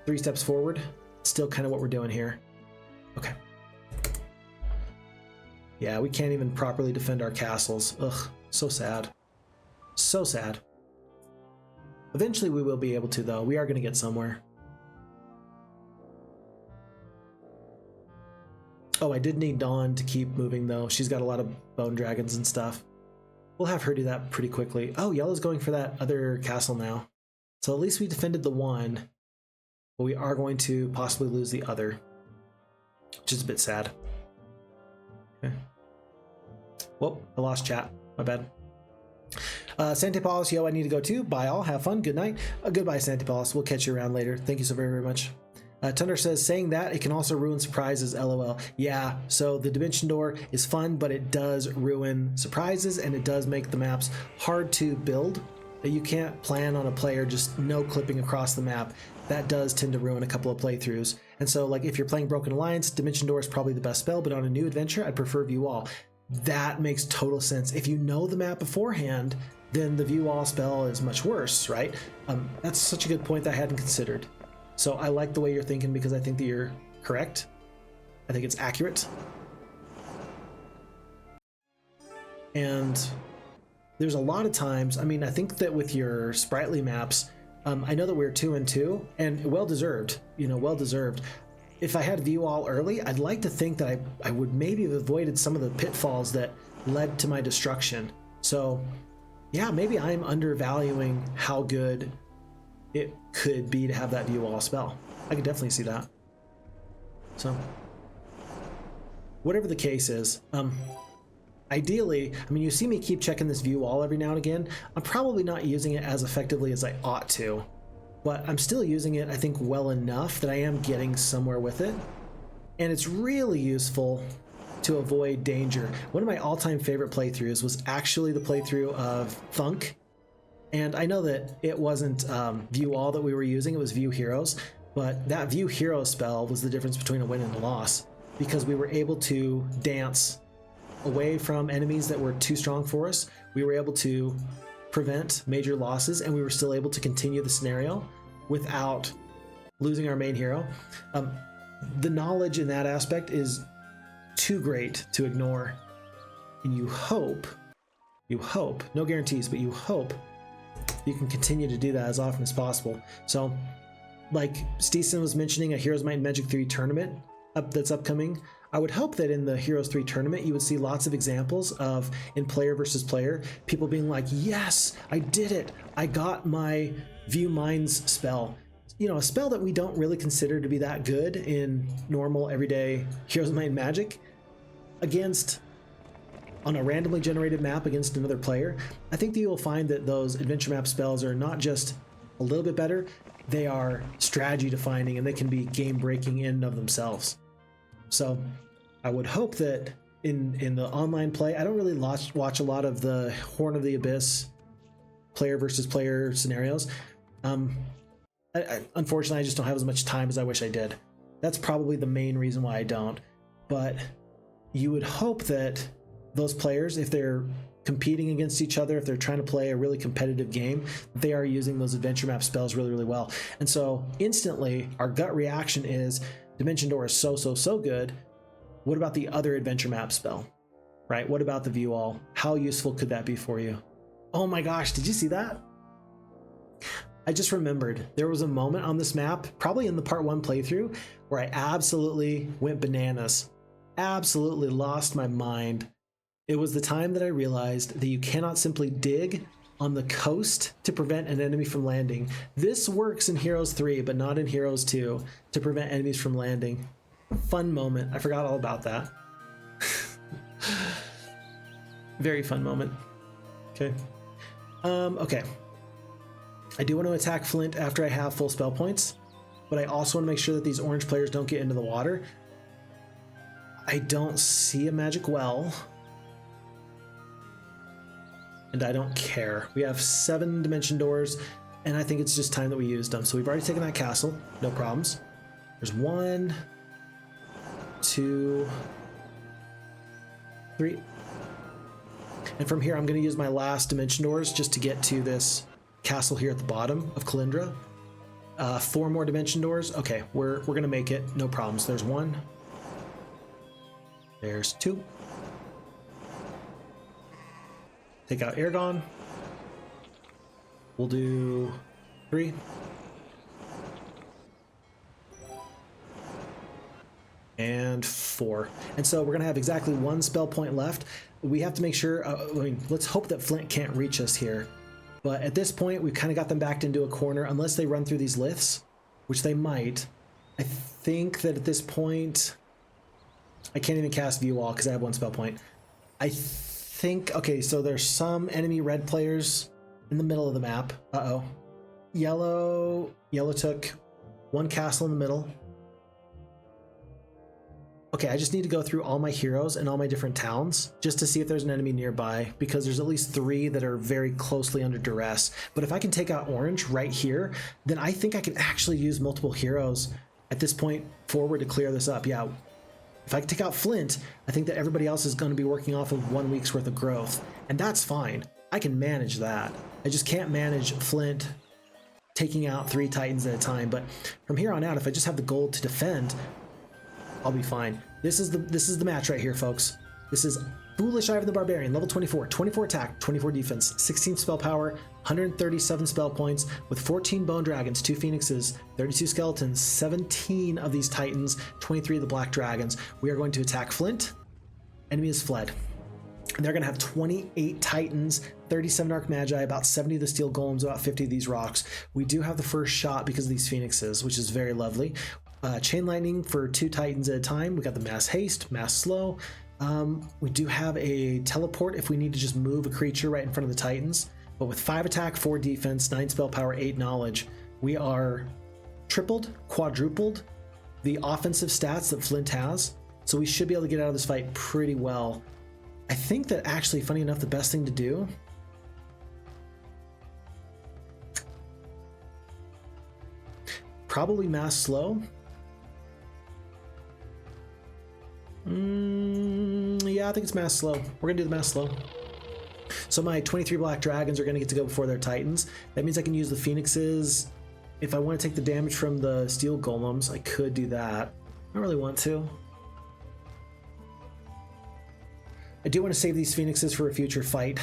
3 steps forward. Still kind of what we're doing here. Okay. Yeah, we can't even properly defend our castles. Ugh, so sad. So sad. Eventually we will be able to, though. We are going to get somewhere. Oh, I did need Dawn to keep moving, though. She's got a lot of bone dragons and stuff. We'll have her do that pretty quickly. Oh, Yellow's going for that other castle now. So at least we defended the one, but we are going to possibly lose the other, which is a bit sad. Okay. Whoop, I lost chat. My bad. Santa Paulus, yo, I need to go too. Bye all. Have fun. Good night. Goodbye, Santa Paulus. We'll catch you around later. Thank you so very, very much. Tundra says, saying that, it can also ruin surprises, lol. Yeah, so the Dimension Door is fun, but it does ruin surprises, and it does make the maps hard to build. You can't plan on a player just no-clipping across the map. That does tend to ruin a couple of playthroughs. And so, like, if you're playing Broken Alliance, Dimension Door is probably the best spell, but on a new adventure, I'd prefer View All. That makes total sense. If you know the map beforehand, then the View All spell is much worse, right? That's such a good point that I hadn't considered. So I like the way you're thinking because I think that you're correct. I think it's accurate. And there's a lot of times, I mean, I think that with your sprightly maps, I know that we're 2-2 and well-deserved, you know, well-deserved. If I had View All early, I'd like to think that I would maybe have avoided some of the pitfalls that led to my destruction. So yeah, maybe I'm undervaluing how good it could be to have that View All spell. I could definitely see that. So whatever the case is, ideally, I mean, you see me keep checking this View All every now and again. I'm probably not using it as effectively as I ought to, but I'm still using it, I think, well enough that I am getting somewhere with it. And it's really useful to avoid danger. One of my all-time favorite playthroughs was actually the playthrough of Thunk. And I know that it wasn't View All that we were using, it was View Heroes, but that View Heroes spell was the difference between a win and a loss, because we were able to dance away from enemies that were too strong for us. We were able to prevent major losses, and we were still able to continue the scenario without losing our main hero. The knowledge in that aspect is too great to ignore, and you hope, no guarantees, but you hope you can continue to do that as often as possible. So, like Steeson was mentioning, a Heroes Might and Magic 3 tournament that's upcoming. I would hope that in the Heroes 3 tournament, you would see lots of examples of, in player versus player, people being like, yes, I did it. I got my View Minds spell. You know, a spell that we don't really consider to be that good in normal, everyday Heroes Might and Magic against, on a randomly generated map against another player. I think that you will find that those adventure map spells are not just a little bit better, they are strategy defining, and they can be game breaking in and of themselves. So I would hope that in the online play, I don't really watch a lot of the Horn of the Abyss player versus player scenarios. Unfortunately, I just don't have as much time as I wish I did. That's probably the main reason why I don't. But you would hope that those players, if they're competing against each other, if they're trying to play a really competitive game, they are using those adventure map spells really, really well. And so instantly, our gut reaction is Dimension Door is so good. What about the other adventure map spell, right? What about the View All? How useful could that be for you? Oh my gosh, did you see that? I just remembered there was a moment on this map, probably in the part 1 playthrough, where I absolutely went bananas. Absolutely lost my mind. It was the time that I realized that you cannot simply dig on the coast to prevent an enemy from landing. This works in Heroes 3, but not in Heroes 2 to prevent enemies from landing. Fun moment. I forgot all about that. Very fun moment. Okay. Okay. I do want to attack Flint after I have full spell points, but I also want to make sure that these orange players don't get into the water. I don't see a magic well, and I don't care. We have 7 dimension doors, and I think it's just time that we used them. So we've already taken that castle, no problems. There's 1, 2, 3. And from here, I'm going to use my last dimension doors just to get to this castle here at the bottom of Kalindra. 4 more dimension doors. Okay, we're going to make it, no problems. There's 1. There's 2. Take out Aragon. We'll do 3. And 4. And so we're going to have exactly 1 spell point left. We have to make sure, I mean, let's hope that Flint can't reach us here. But at this point, we've kind of got them backed into a corner, unless they run through these liths, which they might. I think that at this point, I can't even cast View All because I have 1 spell point. I think, okay, so there's some enemy red players in the middle of the map. Uh-oh. Yellow took 1 castle in the middle. Okay, I just need to go through all my heroes and all my different towns just to see if there's an enemy nearby, because there's at least 3 that are very closely under duress. But if I can take out orange right here, then I think I can actually use multiple heroes at this point forward to clear this up. Yeah, if I can take out Flint, I think that everybody else is going to be working off of 1 week's worth of growth, and that's fine. I can manage that. I just can't manage Flint taking out 3 Titans at a time. But from here on out, if I just have the gold to defend, I'll be fine. This is the match right here, folks. This is Foolish Ivan the Barbarian, level 24, 24 attack, 24 defense, 16 spell power, 137 spell points, with 14 bone dragons, 2 phoenixes, 32 skeletons, 17 of these titans, 23 of the black dragons. We are going to attack Flint. Enemy has fled. And they're going to have 28 titans, 37 arc magi, about 70 of the steel golems, about 50 of these rocks. We do have the first shot because of these phoenixes, which is very lovely. Chain lightning for 2 titans at a time. We got the mass haste, mass slow. We do have a teleport if we need to just move a creature right in front of the titans. But with 5 attack, 4 defense, 9 spell power, 8 knowledge, we are tripled, quadrupled the offensive stats that Flint has. So we should be able to get out of this fight pretty well. I think that actually, funny enough, the best thing to do probably mass slow. Yeah, I think it's mass slow. We're gonna do the mass slow. So my 23 black dragons are gonna get to go before their titans. That means I can use the phoenixes. If I want to take the damage from the steel golems, I could do that. I don't really want to. I do want to save these phoenixes for a future fight.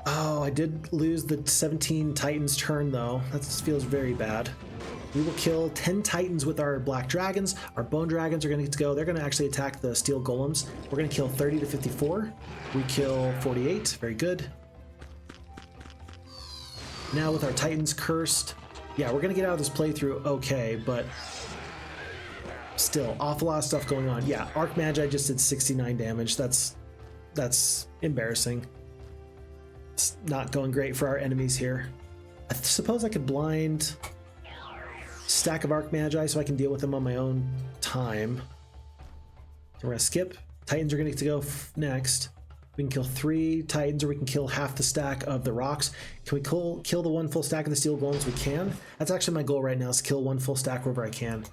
Oh, I did lose the 17 titans turn though. That feels very bad. We will kill 10 titans with our black dragons. Our bone dragons are going to get to go. They're going to actually attack the steel golems. We're going to kill 30 to 54. We kill 48. Very good. Now with our titans cursed, yeah, we're going to get out of this playthrough okay, but still, awful lot of stuff going on. Yeah, Arc Magi just did 69 damage. That's embarrassing. It's not going great for our enemies here. I suppose I could blind stack of Arc Magi so I can deal with them on my own time. So we're gonna skip. Titans are gonna get to go next. We can kill 3 Titans, or we can kill half the stack of the rocks. Can we kill the 1 full stack of the steel golems? We can. That's actually my goal right now, is to kill 1 full stack wherever I can.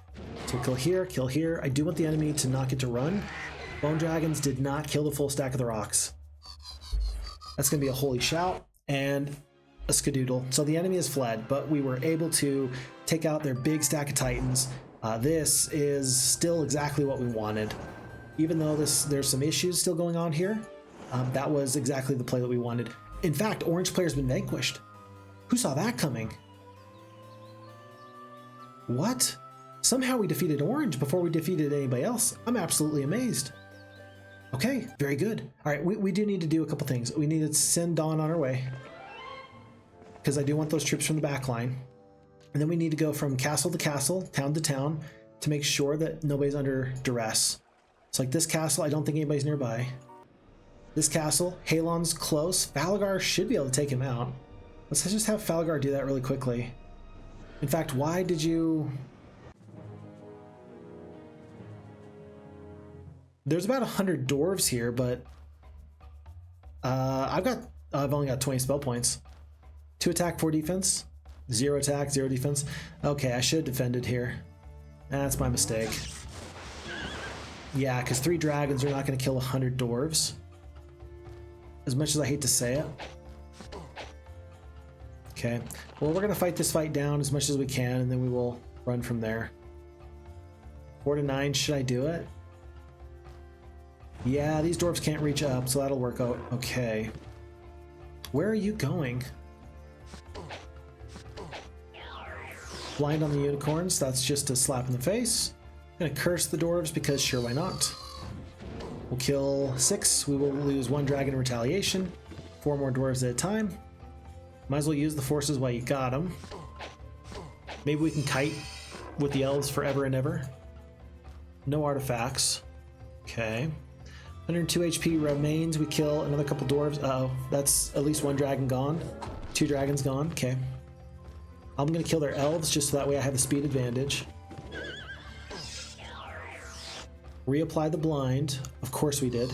So we'll kill here, kill here. I do want the enemy to not get to run. Bone dragons did not kill the full stack of the rocks. That's going to be a holy shout and a skadoodle. So the enemy has fled, but we were able to take out their big stack of Titans. This is still exactly what we wanted. Even though there's some issues still going on here, that was exactly the play that we wanted. In fact, orange player's been vanquished. Who saw that coming? What? Somehow we defeated orange before we defeated anybody else. I'm absolutely amazed. Okay, very good. All right, we do need to do a couple things. We need to send Dawn on our way, because I do want those troops from the back line. And then we need to go from castle to castle, town to town, to make sure that nobody's under duress. So like this castle, I don't think anybody's nearby. This castle, Halon's close. Falagar should be able to take him out. Let's just have Falagar do that really quickly. In fact, why did you... There's about 100 dwarves here, but I've only got 20 spell points. 2 attack, 4 defense. 0 attack, 0 defense. Okay, I should have defended here. That's my mistake. Yeah, because 3 dragons are not going to kill 100 dwarves. As much as I hate to say it. Okay, well, we're going to fight this fight down as much as we can, and then we will run from there. 4 to 9, should I do it? Yeah, these dwarves can't reach up, so that'll work out okay. Where are you going? Blind on the unicorns, that's just a slap in the face. I'm gonna curse the dwarves because sure, why not? We'll kill 6, we will lose 1 dragon in retaliation. 4 more dwarves at a time. Might as well use the forces while you got them. Maybe we can kite with the elves forever and ever. No artifacts. Okay. 102 HP remains. We kill another couple dwarves. Uh-oh, that's at least 1 dragon gone. 2 dragons gone. Okay. I'm gonna kill their elves just so that way I have the speed advantage. Reapply the blind. Of course we did.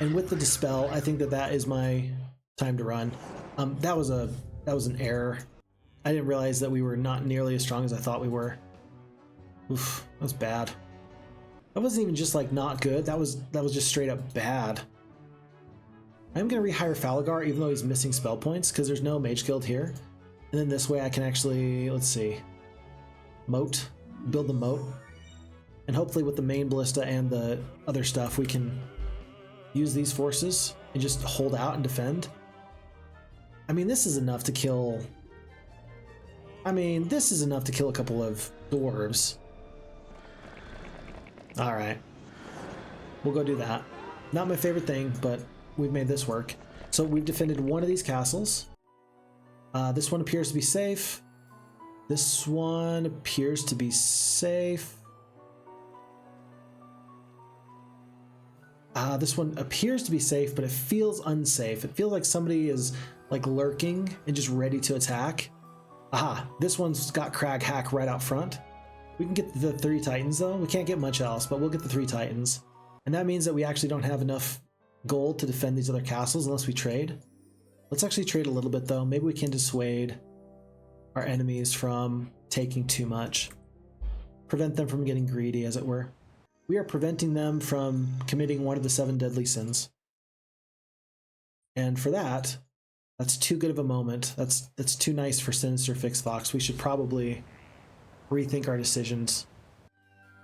And with the dispel, I think that is my time to run. That was an error. I didn't realize that we were not nearly as strong as I thought we were. Oof, that was bad. That wasn't even just like not good. That was just straight up bad. I'm gonna rehire Falagar even though he's missing spell points because there's no Mage Guild here. And then this way I can actually, let's see, moat, build the moat. And hopefully with the main ballista and the other stuff we can use these forces and just hold out and defend. I mean, this is enough to kill... a couple of dwarves. Alright. We'll go do that. Not my favorite thing, but we've made this work. So we've defended one of these castles. This one appears to be safe. This one appears to be safe. This one appears to be safe, but it feels unsafe. It feels like somebody is like lurking and just ready to attack. Aha, this one's got Crag Hack right out front. We can get the 3 Titans though. We can't get much else, but we'll get the 3 Titans. And that means that we actually don't have enough gold to defend these other castles unless we trade. Let's actually trade a little bit though. Maybe we can dissuade our enemies from taking too much. Prevent them from getting greedy, as it were. We are preventing them from committing one of the 7 deadly sins. And for that, that's too good of a moment. That's too nice for Sinister Phixfox. We should probably rethink our decisions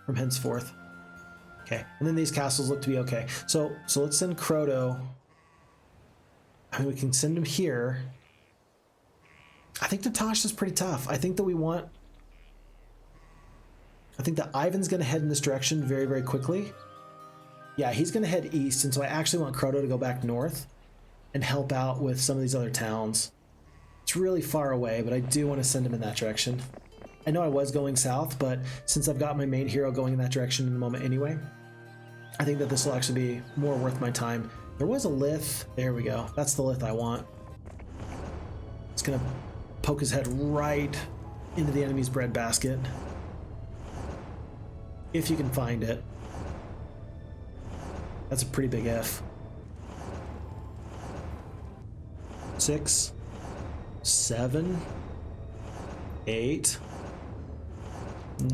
from henceforth. Okay, and then these castles look to be okay. So let's send Croto. I mean, we can send him here. I think Natasha's pretty tough. I think that Ivan's going to head in this direction very, very quickly. Yeah, he's going to head east, and so I actually want Croto to go back north and help out with some of these other towns. It's really far away, but I do want to send him in that direction. I know I was going south, but since I've got my main hero going in that direction in a moment anyway, I think that this will actually be more worth my time. There was a Lith. There we go. That's the Lith I want. It's going to poke his head right into the enemy's breadbasket. if you can find it. That's a pretty big if. 6, 7, 8,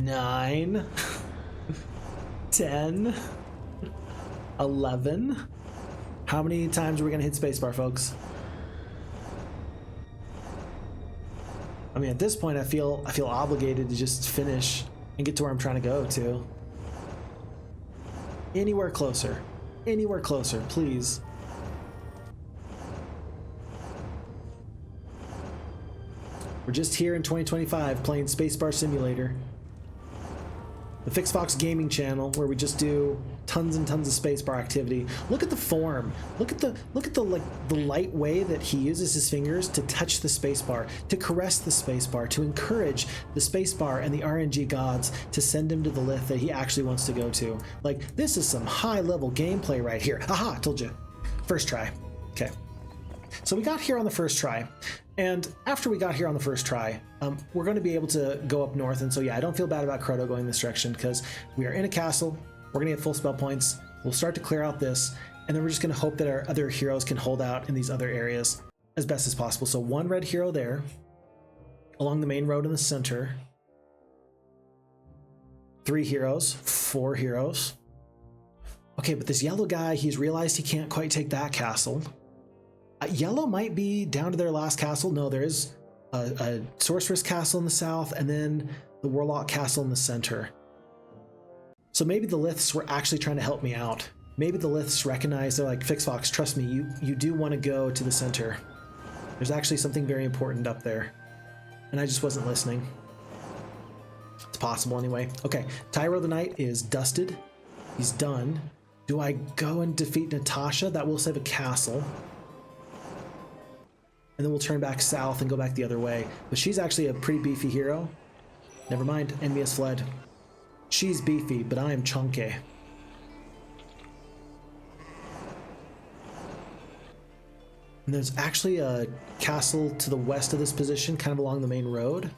9, 10, 11. How many times are we gonna hit spacebar, folks? I mean, at this point, I feel obligated to just finish and get to where I'm trying to go to. Anywhere closer, please. We're just here in 2025 playing Spacebar Simulator, the Phixfox gaming channel, where we just do tons and tons of spacebar activity. Look at the form. Look at the like the light way that he uses his fingers to touch the spacebar, to caress the spacebar, to encourage the spacebar and the RNG gods to send him to the lith that he actually wants to go to. Like, this is some high-level gameplay right here. Haha, told you. First try. Okay. So we got here on the first try, and after we got here on the first try, we're going to be able to go up north. And so yeah, I don't feel bad about Crota going this direction, because we are in a castle. We're going to get full spell points. We'll start to clear out this, and then we're just going to hope that our other heroes can hold out in these other areas as best as possible. So 1 red hero there along the main road in the center, 3 heroes, 4 heroes. Okay, but this yellow guy, he's realized he can't quite take that castle. Yellow might be down to their last castle. No, there is a sorceress castle in the south, and then the warlock castle in the center. So maybe the liths were actually trying to help me out. Maybe the liths recognize, they're like, Phixfox, trust me, you do want to go to the center. There's actually something very important up there, and I just wasn't listening. It's possible anyway. Okay, Tyro the Knight is dusted. He's done. Do I go and defeat Natasha? That will save a castle. And then we'll turn back south and go back the other way. But she's actually a pretty beefy hero. Never mind, enemy has fled. She's beefy, but I am chunky. And there's actually a castle to the west of this position, kind of along the main road.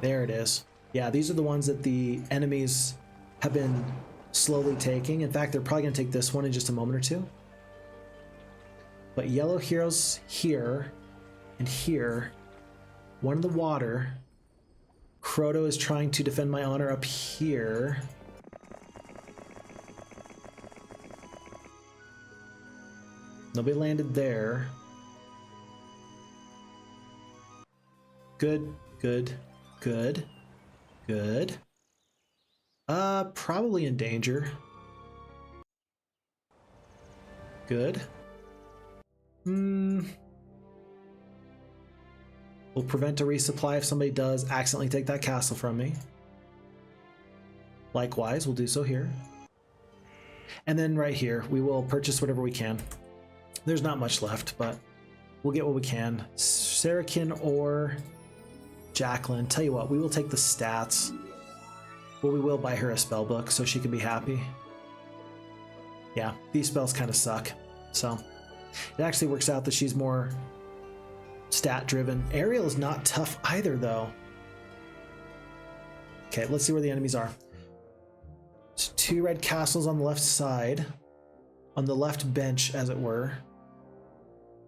There it is. Yeah, these are the ones that the enemies have been slowly taking. In fact, they're probably going to take this one in just a moment or two. But yellow heroes here and here. One in the water. Crota is trying to defend my honor up here. Nobody landed there. Good, good, good, good. Probably in danger. Good. Will prevent a resupply if somebody does accidentally take that castle from me. Likewise, we'll do so here. And then right here, we will purchase whatever we can. There's not much left, but we'll get what we can. Sarakin or Jacqueline. Tell you what, we will take the stats. But we will buy her a spell book so she can be happy. Yeah, these spells kind of suck. So it actually works out that she's more stat driven. Ariel is not tough either, though. Okay, let's see where the enemies are. It's 2 red castles on the left side, on the left bench, as it were.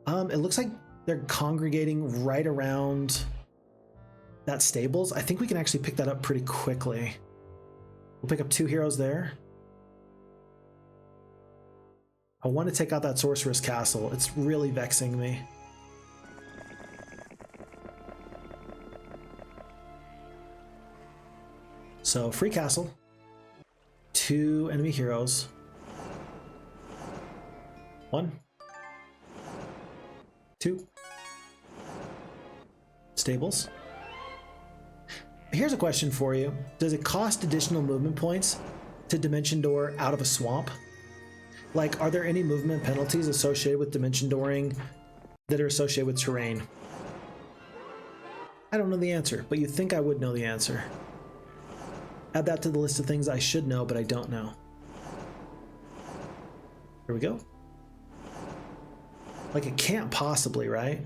It looks like they're congregating right around that stables. I think we can actually pick that up pretty quickly. We'll pick up 2 heroes there. I want to take out that sorceress castle. It's really vexing me. So, free castle. 2 enemy heroes. 1. 2. Stables. Here's a question for you. Does it cost additional movement points to dimension door out of a swamp? Like, are there any movement penalties associated with dimension dooring that are associated with terrain? I don't know the answer, but you'd think I would know the answer. Add that to the list of things I should know, but I don't know. Here we go. Like, it can't possibly, right?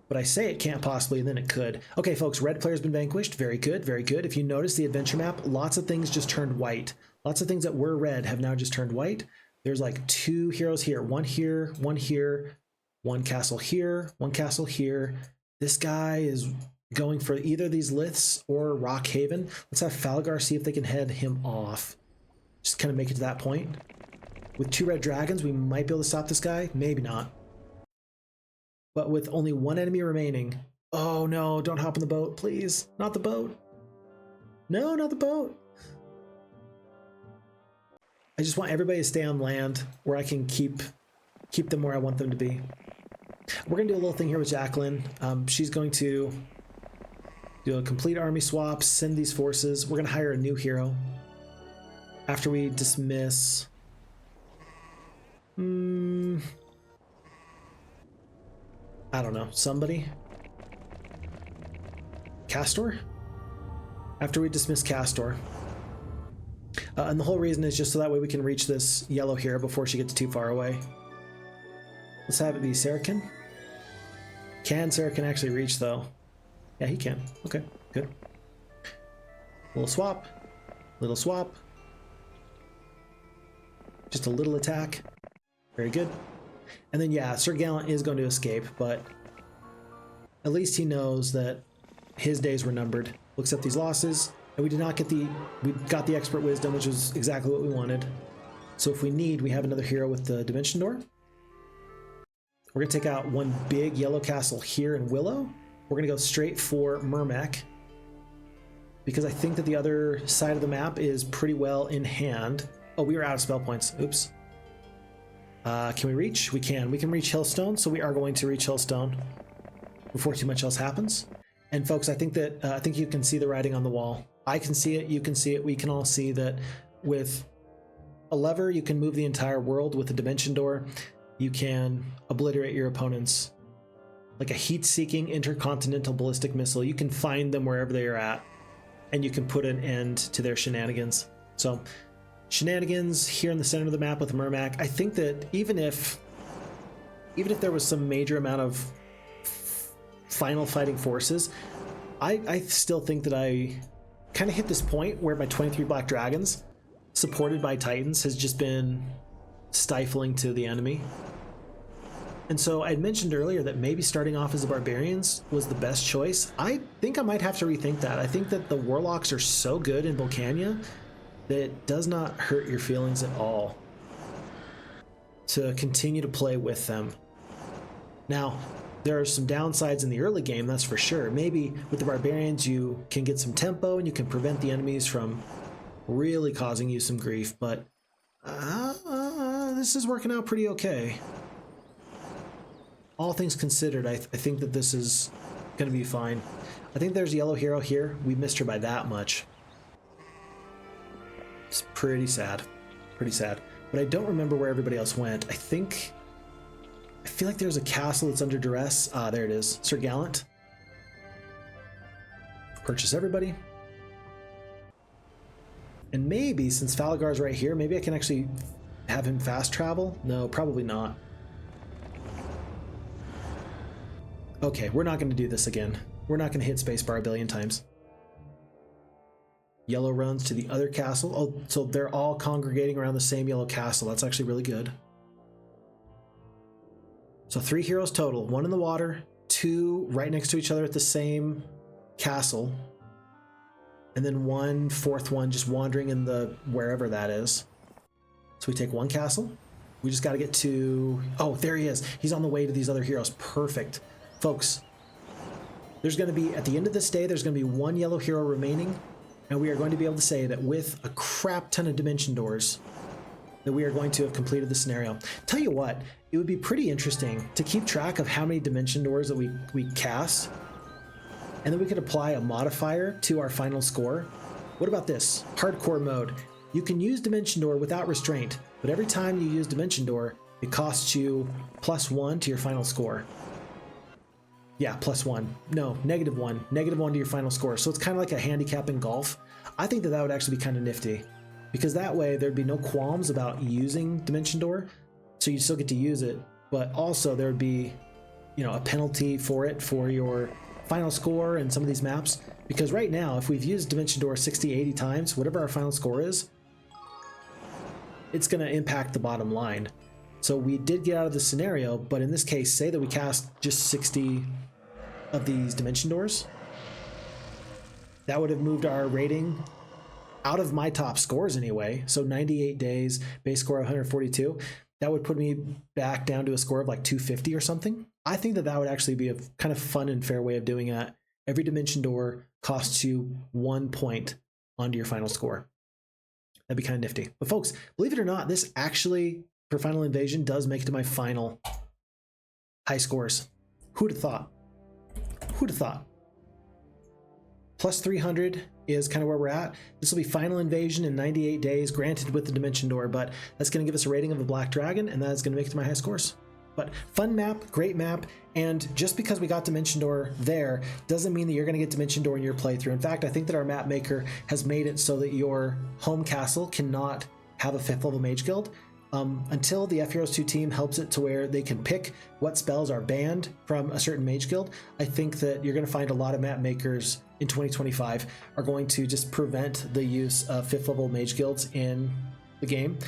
but I say it can't possibly, and then it could. Okay, folks, red player's been vanquished. Very good, very good. If you notice the adventure map, lots of things just turned white. Lots of things that were red have now just turned white. There's like 2 heroes here, one here, one here, one castle here, one castle here. This guy is going for either these Liths or Rock Haven. Let's have Falgar see if they can head him off. Just kind of make it to that point. With 2 red dragons, we might be able to stop this guy. Maybe not. But with only 1 enemy remaining. Oh no, don't hop in the boat, please. Not the boat. No, not the boat. I just want everybody to stay on land where I can keep them where I want them to be. We're going to do a little thing here with Jacqueline. She's going to do a complete army swap, send these forces. We're going to hire a new hero after we dismiss... I don't know, somebody? Kastore? After we dismiss Kastore. And the whole reason is just so that way we can reach this yellow here before she gets too far away. Let's have it be Saracen. Can Saracen actually reach though? Yeah, he can. Okay, good. Little swap. Little swap. Just a little attack. Very good. And then yeah, Sir Gallant is going to escape, but at least he knows that his days were numbered. We'll accept these losses. And we got the expert wisdom, which is exactly what we wanted. So if we need, we have another hero with the dimension door. We're gonna take out 1 big yellow castle here in Willow. We're gonna go straight for Murmac, because I think that the other side of the map is pretty well in hand. Oh, we are out of spell points. Oops. Can we reach? We can. We can reach Hillstone, so we are going to reach Hillstone before too much else happens. And folks, I think that I think you can see the writing on the wall. I can see it, you can see it, we can all see that with a lever you can move the entire world. With a dimension door you can obliterate your opponents. Like a heat-seeking intercontinental ballistic missile, you can find them wherever they are at and you can put an end to their shenanigans. So shenanigans here in the center of the map with Murmac. I think that even if there was some major amount of final fighting forces, I still think that I kind of hit this point where my 23 black dragons supported by titans has just been stifling to the enemy. And so I'd mentioned earlier that maybe starting off as the barbarians was the best choice. I think I might have to rethink that. I think that the warlocks are so good in Volcania that it does not hurt your feelings at all to continue to play with them. Now, there are some downsides in the early game, that's for sure. Maybe with the barbarians you can get some tempo and you can prevent the enemies from really causing you some grief, but this is working out pretty okay. All things considered, I think that this is going to be fine. I think there's a yellow hero here. We missed her by that much. It's pretty sad. Pretty sad. But I don't remember where everybody else went. I feel like there's a castle that's under duress. Ah, there it is. Sir Gallant. Purchase everybody. And maybe, since Falgar's right here, maybe I can actually have him fast travel? No, probably not. Okay, we're not going to do this again. We're not going to hit spacebar a billion times. Yellow runs to the other castle. Oh, so they're all congregating around the same yellow castle. That's actually really good. So 3 heroes total. 1 in the water, 2 right next to each other at the same castle, and then 1 fourth one just wandering in the wherever that is. So we take 1 castle. We just got to get to... Oh, there he is. He's on the way to these other heroes. Perfect. Folks, there's going to be, at the end of this day, there's going to be 1 yellow hero remaining, and we are going to be able to say that with a crap ton of dimension doors, that we are going to have completed the scenario. Tell you what, it would be pretty interesting to keep track of how many dimension doors that we cast, and then we could apply a modifier to our final score. What about this? Hardcore mode. You can use dimension door without restraint, but every time you use dimension door, it costs you +1 to your final score. Yeah, +1. No, -1. -1 to your final score. So it's kind of like a handicap in golf. I think that that would actually be kind of nifty, because that way there'd be no qualms about using dimension door, so you still get to use it, but also there would be a penalty for it for your final score and some of these maps. Because right now, if we've used Dimension Door 60, 80 times, whatever our final score is, it's going to impact the bottom line. So we did get out of the scenario, but in this case, say that we cast just 60 of these Dimension Doors. That would have moved our rating out of my top scores anyway. So 98 days, base score of 142. That would put me back down to a score of like 250 or something. I think that would actually be a kind of fun and fair way of doing that. Every Dimension Door costs you 1 point onto your final score. That'd be kind of nifty. But folks, believe it or not, this actually, for Final Invasion, does make it to my final high scores. Who'd have thought? Who'd have thought? Plus 300 is kind of where we're at. This will be Final Invasion in 98 days, granted with the Dimension Door, but that's going to give us a rating of the Black Dragon, and that is going to make it to my high scores. But fun map, great map, and just because we got Dimension Door there doesn't mean that you're going to get Dimension Door in your playthrough. In fact, I think that our map maker has made it so that your home castle cannot have a 5th level mage guild. Until the FHeroes2 team helps it to where they can pick what spells are banned from a certain mage guild, I think that you're going to find a lot of map makers in 2025 are going to just prevent the use of 5th level mage guilds in the game.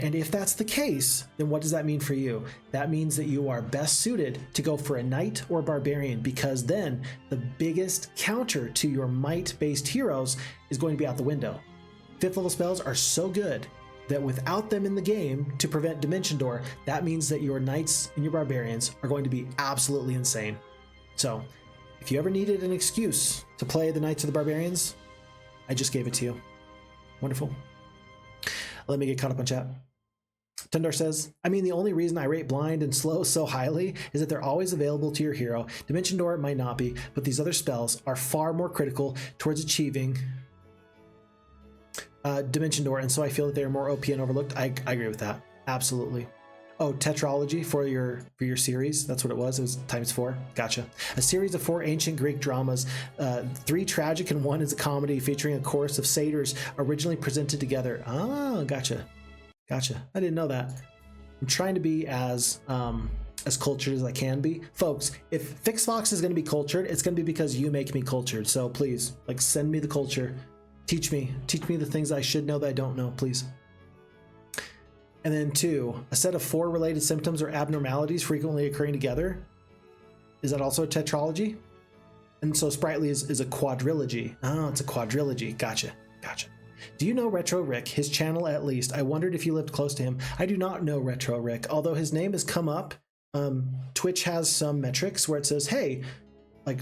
And if that's the case, then what does that mean for you? That means that you are best suited to go for a knight or barbarian, because then the biggest counter to your might-based heroes is going to be out the window. 5th level spells are so good that without them in the game to prevent Dimension Door, that means that your knights and your barbarians are going to be absolutely insane. So if you ever needed an excuse to play the knights or the barbarians, I just gave it to you. Wonderful. Let me get caught up on chat. Tundar says, I mean, the only reason I rate blind and slow so highly is that they're always available to your hero. Dimension Door might not be, but these other spells are far more critical towards achieving Dimension Door, and so I feel that they're more OP and overlooked. I agree with that. Absolutely. Oh, tetralogy for your series. That's what it was. It was ×4. Gotcha. A series of 4 ancient Greek dramas, 3 tragic and 1 is a comedy featuring a chorus of satyrs originally presented together. Ah, gotcha. Gotcha. I didn't know that. I'm trying to be as cultured as I can be. Folks, if Phixfox is going to be cultured, it's going to be because you make me cultured. So please, like, send me the culture. Teach me the things I should know that I don't know, please. And then 2, a set of 4 related symptoms or abnormalities frequently occurring together. Is that also a tetralogy? And so Sprightly is a quadrilogy. Oh, it's a quadrilogy. Gotcha. Do you know Retro Rick? His channel, at least. I wondered if you lived close to him. I do not know Retro Rick, although his name has come up. Twitch has some metrics where it says, hey, like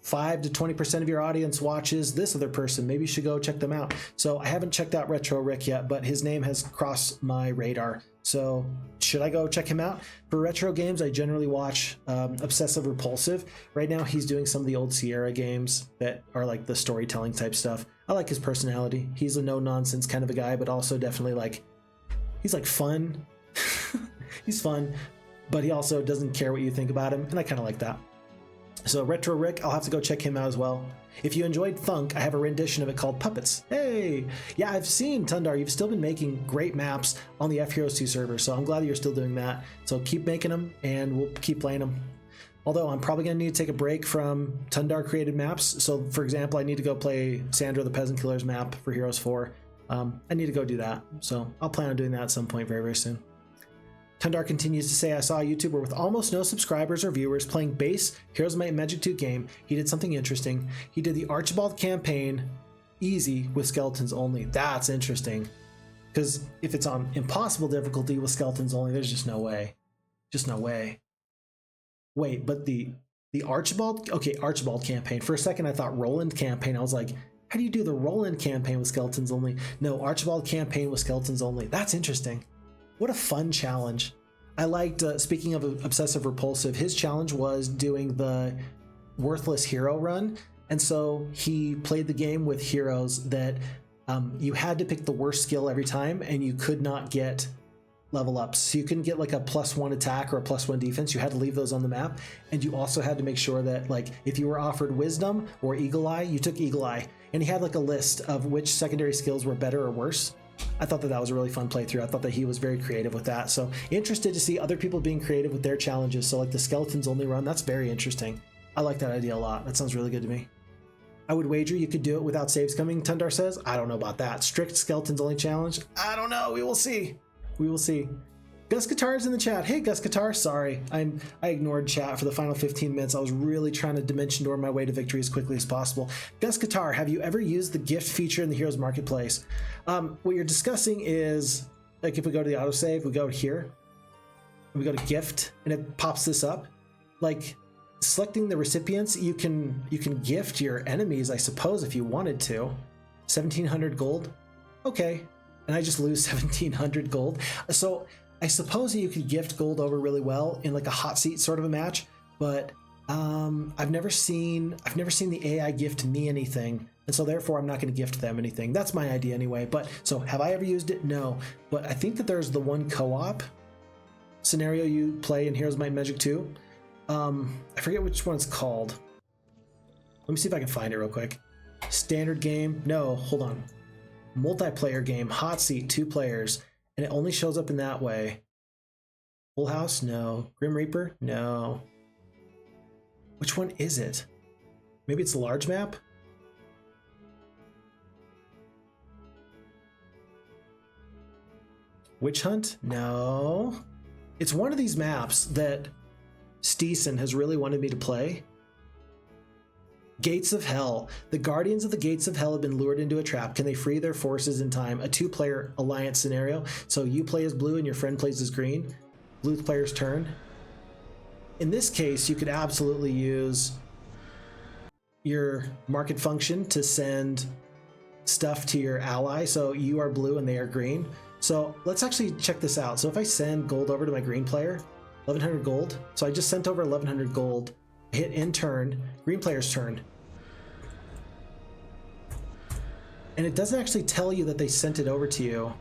5 to 20% of your audience watches this other person. Maybe you should go check them out. So I haven't checked out Retro Rick yet, but his name has crossed my radar. So should I go check him out? For retro games, I generally watch Obsessive Repulsive. Right now, he's doing some of the old Sierra games that are like the storytelling type stuff. I like his personality. He's a no-nonsense kind of a guy, but also definitely like, he's like fun. He's fun, but he also doesn't care what you think about him, and I kind of like that. So Retro Rick, I'll have to go check him out as well. If you enjoyed Funk, I have a rendition of it called Puppets. Hey! Yeah, I've seen, Tundar, you've still been making great maps on the FHeroes2 server, so I'm glad that you're still doing that. So keep making them, and we'll keep playing them. Although I'm probably going to need to take a break from Tundar created maps. So for example, I need to go play Sandro the Peasant Killer's map for Heroes 4. I need to go do that. So I'll plan on doing that at some point very, very soon. Tundar continues to say, I saw a YouTuber with almost no subscribers or viewers playing base Heroes of Might and Magic 2 game. He did something interesting. He did the Archibald campaign easy with skeletons only. That's interesting. Because if it's on impossible difficulty with skeletons only, there's just no way. Just no way. Wait, but the Archibald? Okay, Archibald campaign. For a second, I thought Roland campaign. I was like, how do you do the Roland campaign with skeletons only? No, Archibald campaign with skeletons only. That's interesting. What a fun challenge. I liked, speaking of Obsessive Repulsive, his challenge was doing the Worthless Hero run. And so he played the game with heroes that you had to pick the worst skill every time, and you could not get level ups. So you couldn't get like a +1 attack or a +1 defense. You had to leave those on the map. And you also had to make sure that, like, if you were offered Wisdom or Eagle Eye, you took Eagle Eye. And he had like a list of which secondary skills were better or worse. I thought that was a really fun playthrough. I thought that he was very creative with that. So interested to see other people being creative with their challenges. So like the skeletons only run, that's very interesting. I like that idea a lot. That sounds really good to me. I would wager you could do it without saves coming, Tundar says. I don't know about that. Strict skeletons only challenge? I don't know. We will see. We will see. Gus Guitar is in the chat. Hey, Gus Guitar. Sorry. I ignored chat for the final 15 minutes. I was really trying to dimension door my way to victory as quickly as possible. Gus Guitar, have you ever used the gift feature in the Heroes Marketplace? What you're discussing is, like if we go to the autosave, we go here, and we go to gift, and it pops this up. Like selecting the recipients, you can gift your enemies, I suppose, if you wanted to. 1,700 gold. Okay. And I just lose 1,700 gold. So I suppose that you could gift gold over really well in like a hot seat sort of a match, but I've never seen the AI gift me anything, and so therefore I'm not going to gift them anything. That's my idea anyway. But so have I ever used it? No, but I think that there's the one co-op scenario you play in Heroes Might and Magic 2. I forget which one it's called. Let me see if I can find it real quick. Standard game? No, hold on. Multiplayer game, hot seat, 2 players. And it only shows up in that way. Full House? No. Grim Reaper? No. Which one is it? Maybe it's a large map? Witch Hunt? No. It's one of these maps that Steeson has really wanted me to play. Gates of Hell. The Guardians of the Gates of Hell have been lured into a trap. Can they free their forces in time? A 2-player alliance scenario. So you play as blue and your friend plays as green. Blue player's turn. In this case, you could absolutely use your market function to send stuff to your ally. So you are blue and they are green. So let's actually check this out. So if I send gold over to my green player, 1,100 gold. So I just sent over 1,100 gold. Hit end turn, green player's turn. And it doesn't actually tell you that they sent it over to you.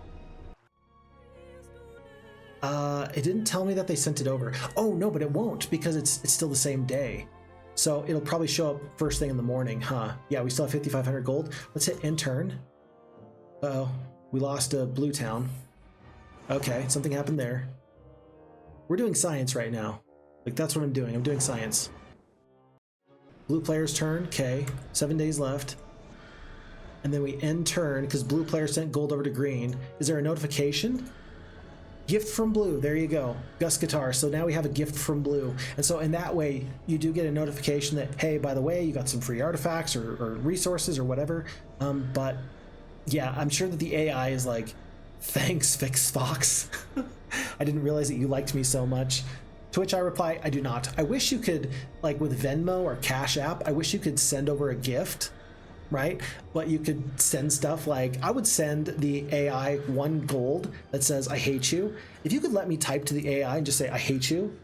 It didn't tell me that they sent it over. Oh no, but it won't because it's still the same day. So it'll probably show up first thing in the morning, huh? Yeah, we still have 5,500 gold. Let's hit end turn. Uh-oh, we lost a blue town. Okay, something happened there. We're doing science right now. Like that's what I'm doing. I'm doing science. Blue player's turn, okay, 7 days left. And then we end turn because blue player sent gold over to green. Is there a notification? Gift from blue, there you go. Gus Guitar, so now we have a gift from blue. And so in that way, you do get a notification that, hey, by the way, you got some free artifacts or resources or whatever. But yeah, I'm sure that the AI is like, thanks, Phixfox. I didn't realize that you liked me so much. To which I reply, I do not. I wish you could, like with Venmo or Cash App, I wish you could send over a gift, right? But you could send stuff like, I would send the AI 1 gold that says, I hate you. If you could let me type to the AI and just say, I hate you,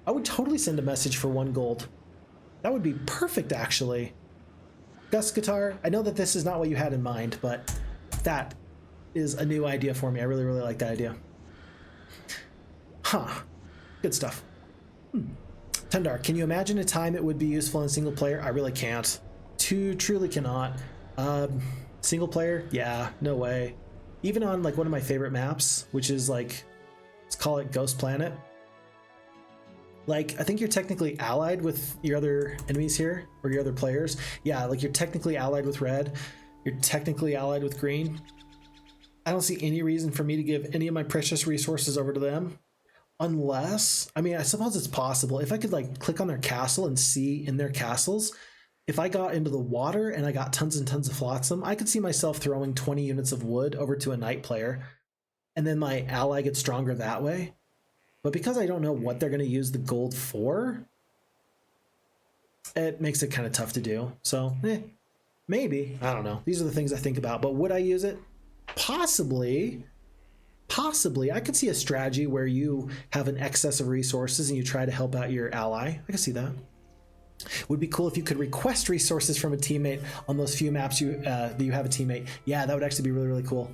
I would totally send a message for 1 gold. That would be perfect, actually. Gus Guitar, I know that this is not what you had in mind, but that is a new idea for me. I really, really like that idea. Huh. Good stuff. Tundar, can you imagine a time it would be useful in single player? I really can't. Truly cannot. Single player? Yeah, no way. Even on like one of my favorite maps, which is like, let's call it Ghost Planet. Like, I think you're technically allied with your other enemies here, or your other players. Yeah, like you're technically allied with red. You're technically allied with green. I don't see any reason for me to give any of my precious resources over to them. Unless, I mean, I suppose it's possible. If I could like click on their castle and see in their castles, if I got into the water and I got tons and tons of flotsam, I could see myself throwing 20 units of wood over to a knight player, and then my ally gets stronger that way. But because I don't know what they're going to use the gold for, it makes it kind of tough to do. So, maybe. I don't know. These are the things I think about. But would I use it? Possibly. I could see a strategy where you have an excess of resources and you try to help out your ally. I can see that. Would be cool if you could request resources from a teammate on those few maps that you have a teammate. Yeah, that would actually be really, really cool.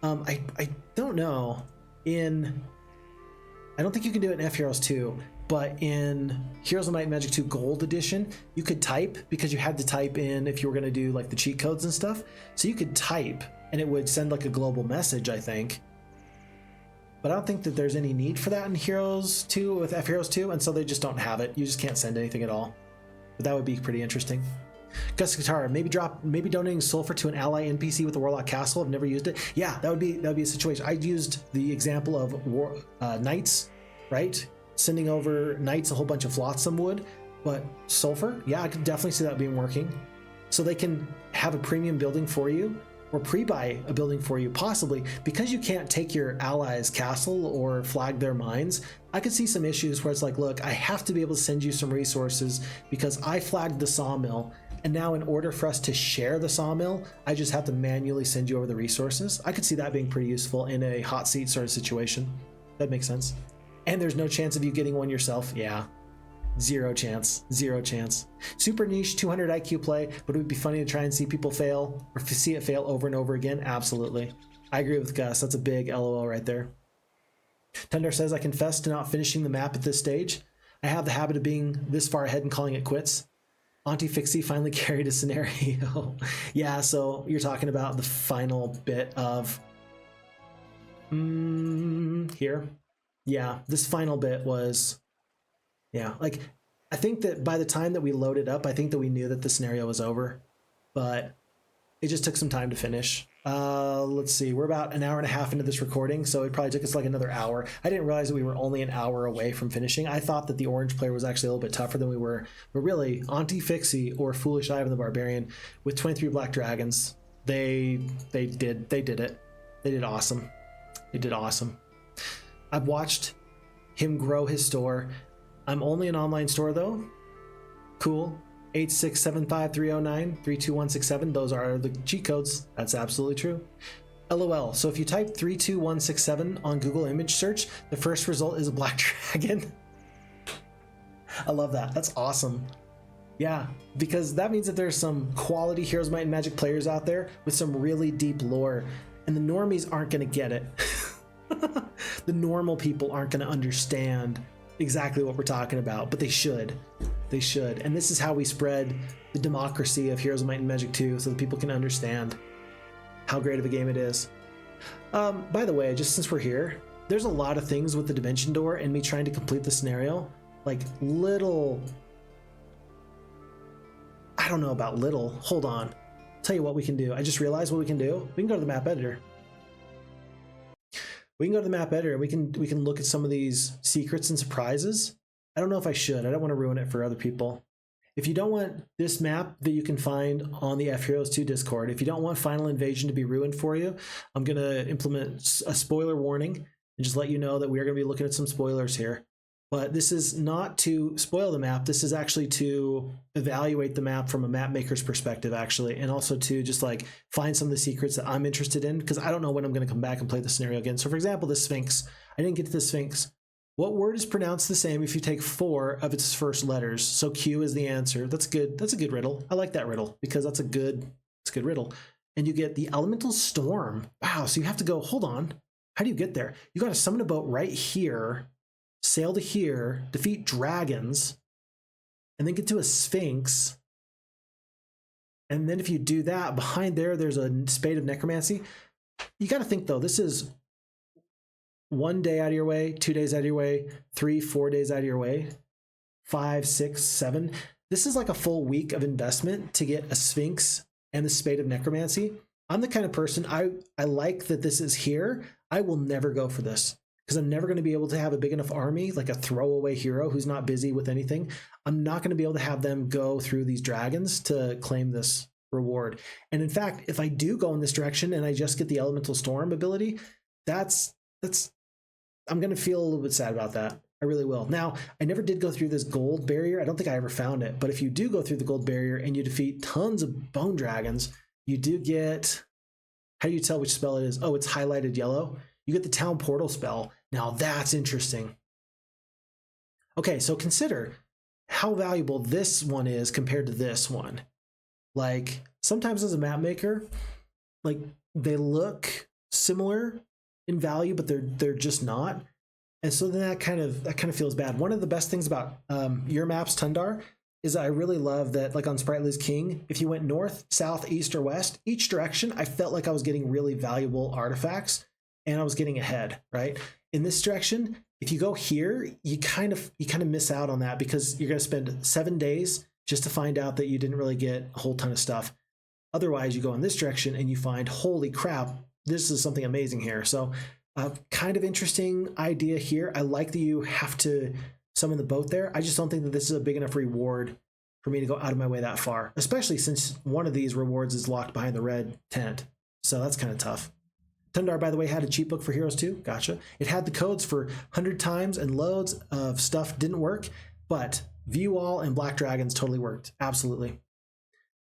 I don't know. I don't think you can do it in FHeroes2. But in Heroes of Might and Magic 2 Gold Edition, you could type, because you had to type in if you were going to do like the cheat codes and stuff. So you could type and it would send like a global message, I think. But I don't think that there's any need for that in Heroes 2 with FHeroes2, and so they just don't have it. You just can't send anything at all. But that would be pretty interesting. Kastore, maybe donating sulfur to an ally NPC with the Warlock Castle. I've never used it. Yeah, that would be a situation. I used the example of knights, right? Sending over knights a whole bunch of flotsam wood, but sulfur, yeah, I could definitely see that being working. So they can have a premium building for you, or pre-buy a building for you, possibly, because you can't take your allies' castle or flag their mines. I could see some issues where it's like, look, I have to be able to send you some resources because I flagged the sawmill, and now in order for us to share the sawmill, I just have to manually send you over the resources. I could see that being pretty useful in a hot seat sort of situation. That makes sense. And there's no chance of you getting one yourself. Yeah, zero chance, zero chance. Super niche 200 IQ play, but it would be funny to try and see people fail or see it fail over and over again. Absolutely. I agree with Gus. That's a big LOL right there. Tundar says, I confess to not finishing the map at this stage. I have the habit of being this far ahead and calling it quits. Auntie Fixie finally carried a scenario. Yeah, so you're talking about the final bit of here. Yeah, this final bit was, yeah, like, I think that by the time that we loaded up, I think that we knew that the scenario was over, but it just took some time to finish. Let's see, we're about an hour and a half into this recording, so it probably took us like another hour. I didn't realize that we were only an hour away from finishing. I thought that the orange player was actually a little bit tougher than we were, but really, Auntie Fixie or Foolish Ivan the Barbarian with 23 Black Dragons, they did it. They did awesome. They did awesome. I've watched him grow his store. I'm only an online store though. Cool. 8675309-32167. Those are the cheat codes. That's absolutely true. LOL. So if you type 32167 on Google image search, the first result is a black dragon. I love that. That's awesome. Yeah, because that means that there's some quality Heroes Might and Magic players out there with some really deep lore, and the normies aren't going to get it. The normal people aren't going to understand exactly what we're talking about, but they should. They should. And this is how we spread the democracy of Heroes of Might and Magic 2 so that people can understand how great of a game it is. By the way, just since we're here, there's a lot of things with the Dimension Door and me trying to complete the scenario, like little... I don't know about little. Hold on. I'll tell you what we can do. I just realized what we can do. We can go to the map editor. We can go to the map editor and we can look at some of these secrets and surprises. I don't know if I should. I don't want to ruin it for other people. If you don't want this map that you can find on the FHeroes2 Discord, if you don't want Final Invasion to be ruined for you, I'm going to implement a spoiler warning and just let you know that we are going to be looking at some spoilers here. But this is not to spoil the map. This is actually to evaluate the map from a map maker's perspective, actually, and also to just like find some of the secrets that I'm interested in, because I don't know when I'm going to come back and play the scenario again. So for example, the Sphinx. I didn't get to the Sphinx. What word is pronounced the same if you take 4 of its first letters? So Q is the answer. That's good. That's a good riddle. I like that riddle because it's a good riddle. And you get the Elemental Storm. Wow. So you have to go, hold on. How do you get there? You got to summon a boat right here, sail to here, defeat dragons, and then get to a Sphinx. And then if you do that, behind there's a Spade of Necromancy. You got to think though, this is 1 day out of your way, 2 days out of your way, 3, 4 days out of your way, 5, 6, 7. This is like a full week of investment to get a Sphinx and the Spade of Necromancy. I'm the kind of person, I like that this is here. I will never go for this because I'm never going to be able to have a big enough army, like a throwaway hero who's not busy with anything. I'm not going to be able to have them go through these dragons to claim this reward. And in fact, if I do go in this direction and I just get the Elemental Storm ability, I'm going to feel a little bit sad about that. I really will. Now, I never did go through this gold barrier. I don't think I ever found it. But if you do go through the gold barrier and you defeat tons of bone dragons, you do get... How do you tell which spell it is? Oh, it's highlighted yellow. You get the Town Portal spell. Now that's interesting. Okay, so consider how valuable this one is compared to this one. Like, sometimes as a map maker, like, they look similar in value, but they're just not. And so then that kind of feels bad. One of the best things about your maps, Tundar, is I really love that, like on Sprightly's King, if you went north, south, east, or west, each direction, I felt like I was getting really valuable artifacts and I was getting ahead, right? In this direction, if you go here, you kind of miss out on that because you're going to spend 7 days just to find out that you didn't really get a whole ton of stuff. Otherwise, you go in this direction and you find, holy crap, this is something amazing here. So kind of interesting idea here. I like that you have to summon the boat there. I just don't think that this is a big enough reward for me to go out of my way that far, especially since one of these rewards is locked behind the red tent. So that's kind of tough. Tundar, by the way, had a cheat book for Heroes 2. Gotcha. It had the codes for 100 times and loads of stuff didn't work, but View All and Black Dragons totally worked. Absolutely.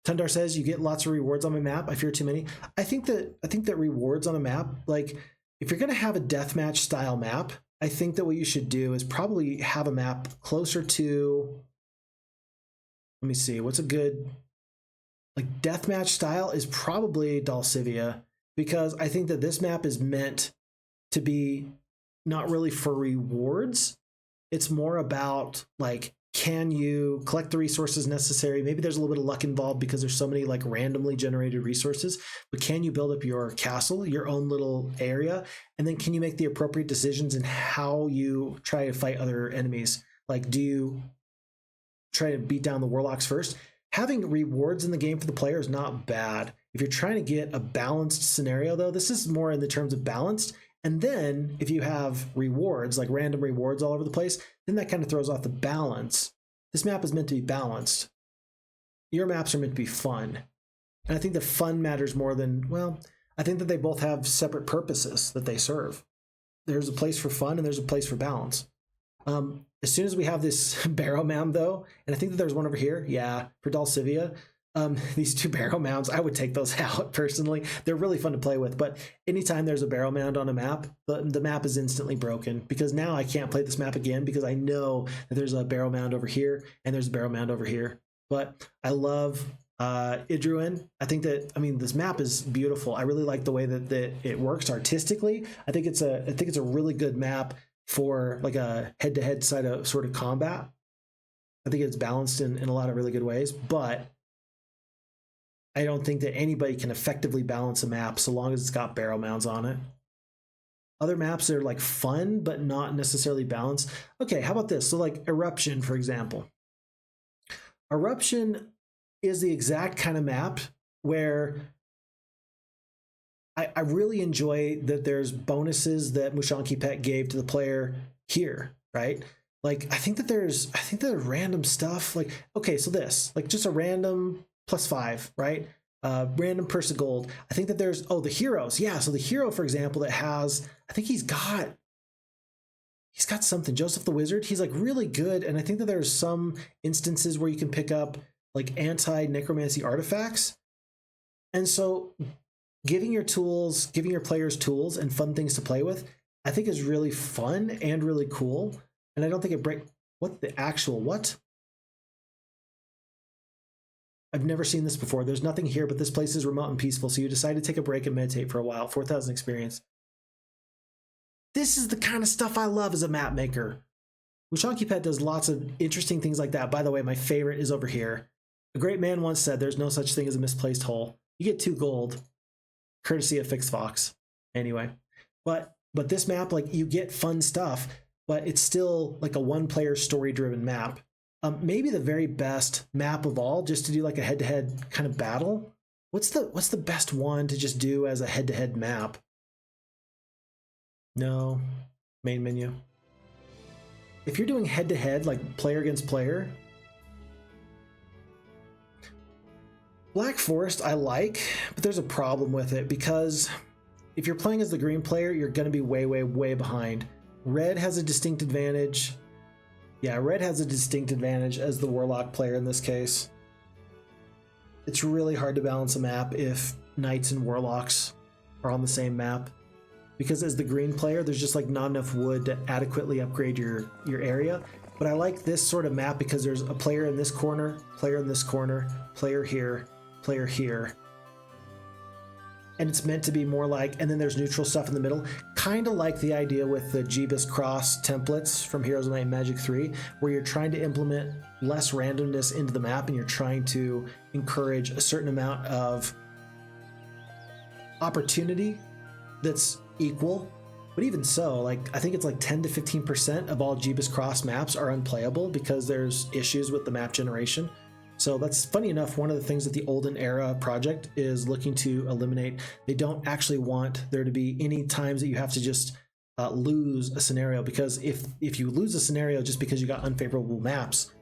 Tundar says you get lots of rewards on my map. I fear too many. I think that rewards on a map, like if you're going to have a deathmatch style map, I think that what you should do is probably have a map closer to, let me see, what's a good, like deathmatch style is probably Dalsivia, because I think that this map is meant to be not really for rewards. It's more about like, can you collect the resources necessary? Maybe there's a little bit of luck involved because there's so many like randomly generated resources, but can you build up your castle, your own little area? And then can you make the appropriate decisions in how you try to fight other enemies? Like, do you try to beat down the warlocks first? Having rewards in the game for the player is not bad. If you're trying to get a balanced scenario though, this is more in the terms of balanced. And then if you have rewards, like random rewards all over the place, then that kind of throws off the balance. This map is meant to be balanced. Your maps are meant to be fun. And I think the fun matters more than, well, I think that they both have separate purposes that they serve. There's a place for fun and there's a place for balance. As soon as we have this barrow mound though, and I think that there's one over here, yeah, for Dalsivia, these two barrow mounds, I would take those out personally. They're really fun to play with, but anytime there's a barrow mound on a map, the map is instantly broken because now I can't play this map again because I know that there's a barrow mound over here and there's a barrow mound over here. But I love Idruin. I think that, I mean, this map is beautiful. I really like the way that it works artistically. I think it's a really good map for like a head-to-head sort of combat. I think it's balanced in a lot of really good ways, but I don't think that anybody can effectively balance a map so long as it's got barrow mounds on it. Other maps are like fun, but not necessarily balanced. Okay, how about this? So like Eruption, for example. Eruption is the exact kind of map where I really enjoy that there's bonuses that Mushanki Pet gave to the player here, right? Like, I think that there's random stuff. Like, okay, so this, like just a random +5, right? Random purse of gold. I think that there's, the heroes. Yeah, so the hero, for example, that has, I think he's got something. Joseph the Wizard, he's like really good. And I think that there's some instances where you can pick up like anti-necromancy artifacts. And so giving your players tools and fun things to play with, I think is really fun and really cool. And I don't think it what? I've never seen this before. There's nothing here, but this place is remote and peaceful, so you decide to take a break and meditate for a while. 4,000 experience. This is the kind of stuff I love as a map maker. Mushanki Pet does lots of interesting things like that. By the way, my favorite is over here. A great man once said there's no such thing as a misplaced hole. You get 2 gold, courtesy of Phixfox. Anyway, but this map, like, you get fun stuff, but it's still like a one-player story-driven map. Maybe the very best map of all, just to do like a head-to-head kind of battle. What's the best one to just do as a head-to-head map? No, main menu. If you're doing head-to-head, like player against player, Black Forest I like, but there's a problem with it because if you're playing as the green player, you're going to be way, way, way behind. Red has a distinct advantage. Yeah, red has a distinct advantage as the warlock player in this case. It's really hard to balance a map if knights and warlocks are on the same map, because as the green player, there's just like not enough wood to adequately upgrade your area. But I like this sort of map because there's a player in this corner, player in this corner, player here, player here. and it's meant to be more like, and then there's neutral stuff in the middle, kind of like the idea with the Jeebus Cross templates from Heroes of Might and Magic 3, where you're trying to implement less randomness into the map and you're trying to encourage a certain amount of opportunity that's equal. But even so, like I think it's like 10 to 15% of all Jeebus Cross maps are unplayable because there's issues with the map generation. So that's funny enough, one of the things that the Olden Era project is looking to eliminate. They don't actually want there to be any times that you have to just lose a scenario, because if you lose a scenario just because you got unfavorable maps,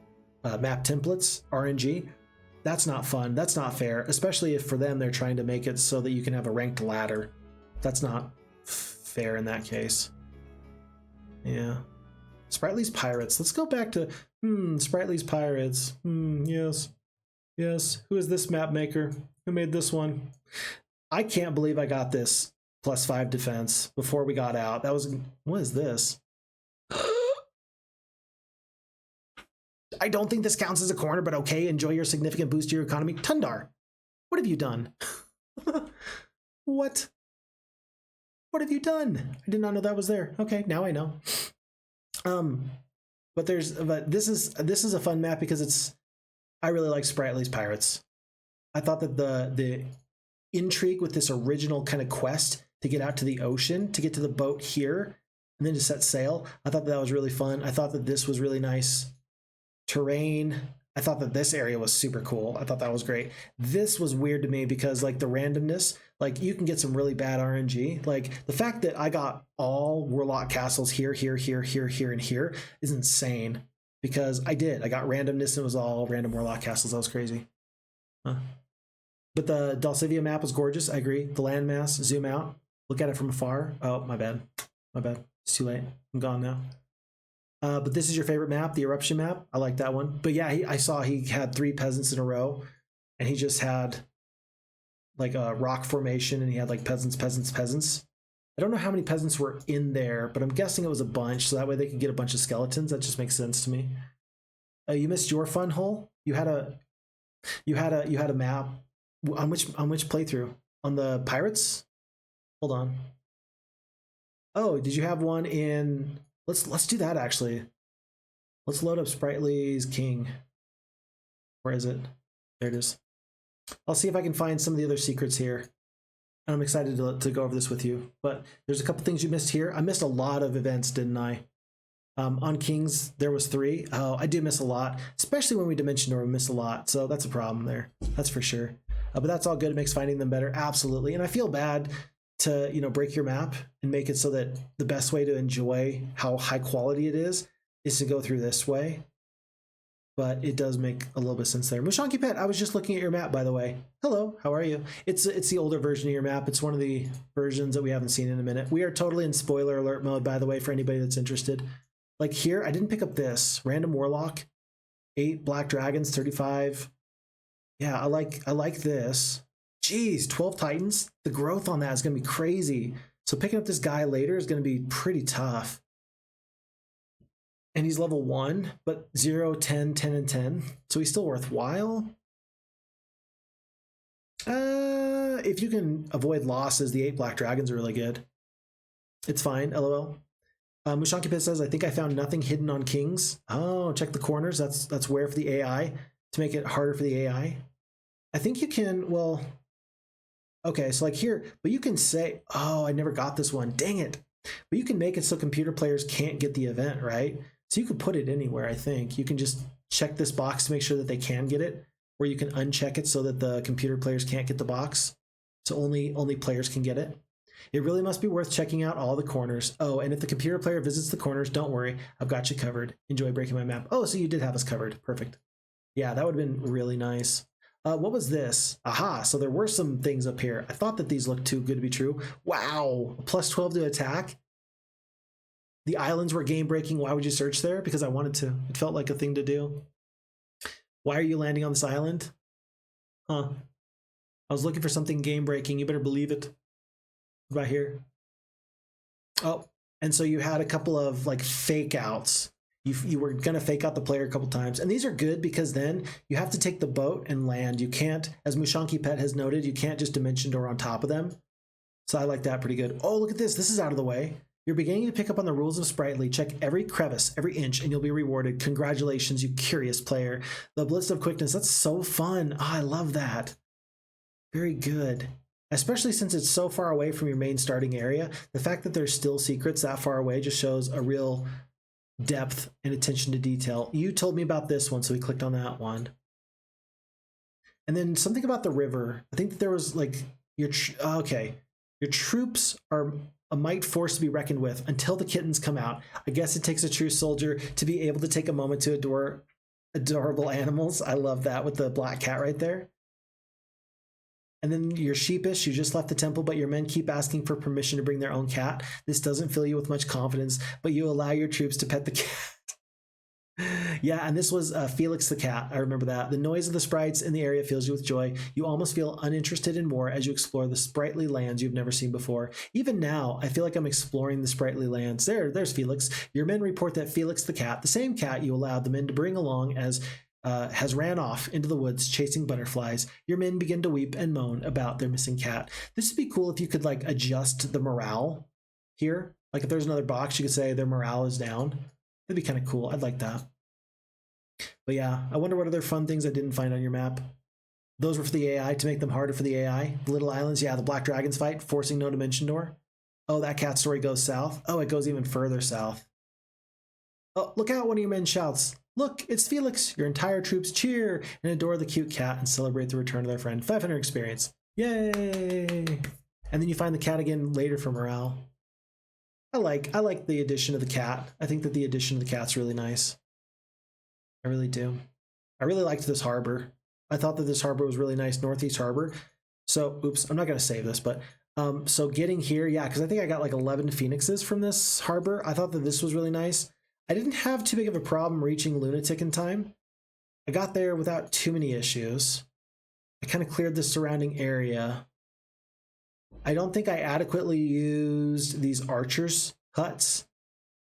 map templates, RNG, that's not fun. That's not fair, especially if for them they're trying to make it so that you can have a ranked ladder. That's not fair in that case. Yeah. Sprightly's Pirates. Let's go back to Sprightly's Pirates. Yes. Who is this map maker? Who made this one? I can't believe I got this +5 defense before we got out. That was, what is this? I don't think this counts as a corner, but okay. Enjoy your significant boost to your economy. Tundar, what have you done? What? What have you done? I did not know that was there. Okay, now I know. But this is a fun map because I really like Sprightly's Pirates. I thought that the intrigue with this original kind of quest to get out to the ocean, to get to the boat here, and then to set sail, I thought that was really fun. I thought that this was really nice terrain. I thought that this area was super cool. I thought that was great. This was weird to me because like the randomness, like you can get some really bad RNG. Like the fact that I got all Warlock castles here, and here is insane, because I got randomness and it was all random Warlock castles. That was crazy. Huh. But the Dulcivia map was gorgeous. I agree. The landmass, zoom out, look at it from afar. Oh, my bad. It's too late. I'm gone now. But this is your favorite map, the eruption map. I like that one. But yeah, I saw he had 3 peasants in a row, and he just had like a rock formation, and he had like peasants. I don't know how many peasants were in there, but I'm guessing it was a bunch, so that way they could get a bunch of skeletons. That just makes sense to me. You missed your fun hole. You had a map on which playthrough? On the Pirates? Hold on. Oh, did you have one in? Let's do that actually. Let's load up Sprightly's King. Where is it? There it is. I'll see if I can find some of the other secrets here. I'm excited to go over this with you. But there's a couple things you missed here. I missed a lot of events, didn't I? On Kings, there was 3. Oh, I do miss a lot, especially when we dimension or we miss a lot. So that's a problem there. That's for sure. But that's all good. It makes finding them better. Absolutely. And I feel bad to, break your map and make it so that the best way to enjoy how high quality it is to go through this way. But it does make a little bit of sense there. Mushanki Pet, I was just looking at your map, by the way. Hello, how are you? It's the older version of your map. It's one of the versions that we haven't seen in a minute. We are totally in spoiler alert mode, by the way, for anybody that's interested. Like here, I didn't pick up this. Random Warlock, 8 Black Dragons, 35. Yeah, I like this. Geez, 12 Titans. The growth on that is going to be crazy. So picking up this guy later is going to be pretty tough. And he's level 1, but 0, 10, 10, and 10. So he's still worthwhile. If you can avoid losses, the 8 Black Dragons are really good. It's fine, LOL. Mushanki Pit says, I think I found nothing hidden on Kings. Oh, check the corners. That's where for the AI, to make it harder for the AI. I think you can, well, okay, so like here, but you can say, oh, I never got this one. Dang it. But you can make it so computer players can't get the event, right? So you could put it anywhere, I think. You can just check this box to make sure that they can get it, or you can uncheck it so that the computer players can't get the box. So only players can get it. It really must be worth checking out all the corners. Oh, and if the computer player visits the corners, don't worry. I've got you covered. Enjoy breaking my map. Oh, so you did have us covered. Perfect. Yeah, that would have been really nice. What was this? Aha, so there were some things up here. I thought that these looked too good to be true. Wow, plus 12 to attack. The islands were game breaking. Why would you search there? Because I wanted to. It felt like a thing to do. Why are you landing on this island? Huh. I was looking for something game breaking. You better believe it. What about here? Oh, and so you had a couple of like fake outs. You were going to fake out the player a couple times. And these are good because then you have to take the boat and land. You can't, as Mushanki Pet has noted, you can't just dimension door on top of them. So I like that pretty good. Oh, look at this. This is out of the way. You're beginning to pick up on the rules of Sprightly. Check every crevice, every inch, and you'll be rewarded. Congratulations, you curious player. The Blitz of Quickness, that's so fun. Oh, I love that. Very good. Especially since it's so far away from your main starting area. The fact that there's still secrets that far away just shows a real depth and attention to detail. You told me about this one, so we clicked on that one. And then something about the river. I think that there was like your troops are a might force to be reckoned with until the kittens come out. I guess it takes a true soldier to be able to take a moment to adore adorable animals. I love that with the black cat right there. And then you're sheepish, you just left the temple, but your men keep asking for permission to bring their own cat. This doesn't fill you with much confidence, but you allow your troops to pet the cat. Yeah, and this was Felix the cat. I remember that. The noise of the sprites in the area fills you with joy. You almost feel uninterested in more as you explore the sprightly lands you've never seen before. Even now, I feel like I'm exploring the sprightly lands. There's Felix. Your men report that Felix the cat, the same cat you allowed the men to bring along, has ran off into the woods chasing butterflies. Your men begin to weep and moan about their missing cat. This would be cool if you could like adjust the morale here. Like if there's another box, you could say their morale is down. That'd be kind of cool. I'd like that. But yeah, I wonder what other fun things I didn't find on your map. Those were for the AI to make them harder for the AI. The little islands, yeah, the Black Dragons fight, forcing no dimension door. Oh, that cat story goes south. Oh, it goes even further south. Oh, look out, one of your men shouts. Look, it's Felix. Your entire troops cheer and adore the cute cat and celebrate the return of their friend. 500 experience. Yay! And then you find the cat again later for morale. I like the addition of the cat. I think that the addition of the cat's really nice. I really do. I really liked this harbor. I thought that this harbor was really nice, Northeast Harbor. So, oops, I'm not going to save this, but so getting here, yeah, because I think I got like 11 phoenixes from this harbor. I thought that this was really nice. I didn't have too big of a problem reaching Lunatic in time. I got there without too many issues. I kind of cleared the surrounding area. I don't think I adequately used these archers' huts.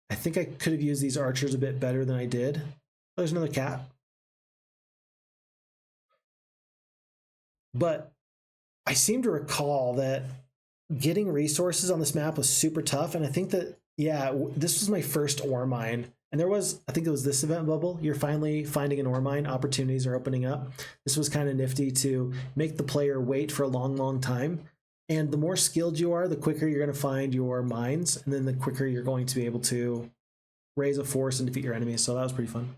I think I could have used these archers a bit better than I did. Oh, there's another cat. But I seem to recall that getting resources on this map was super tough. And I think that, yeah, this was my first ore mine. And there was, I think it was this event bubble. You're finally finding an ore mine. Opportunities are opening up. This was kind of nifty to make the player wait for a long, long time. And the more skilled you are, the quicker you're going to find your mines. And then the quicker you're going to be able to raise a force and defeat your enemies. So that was pretty fun.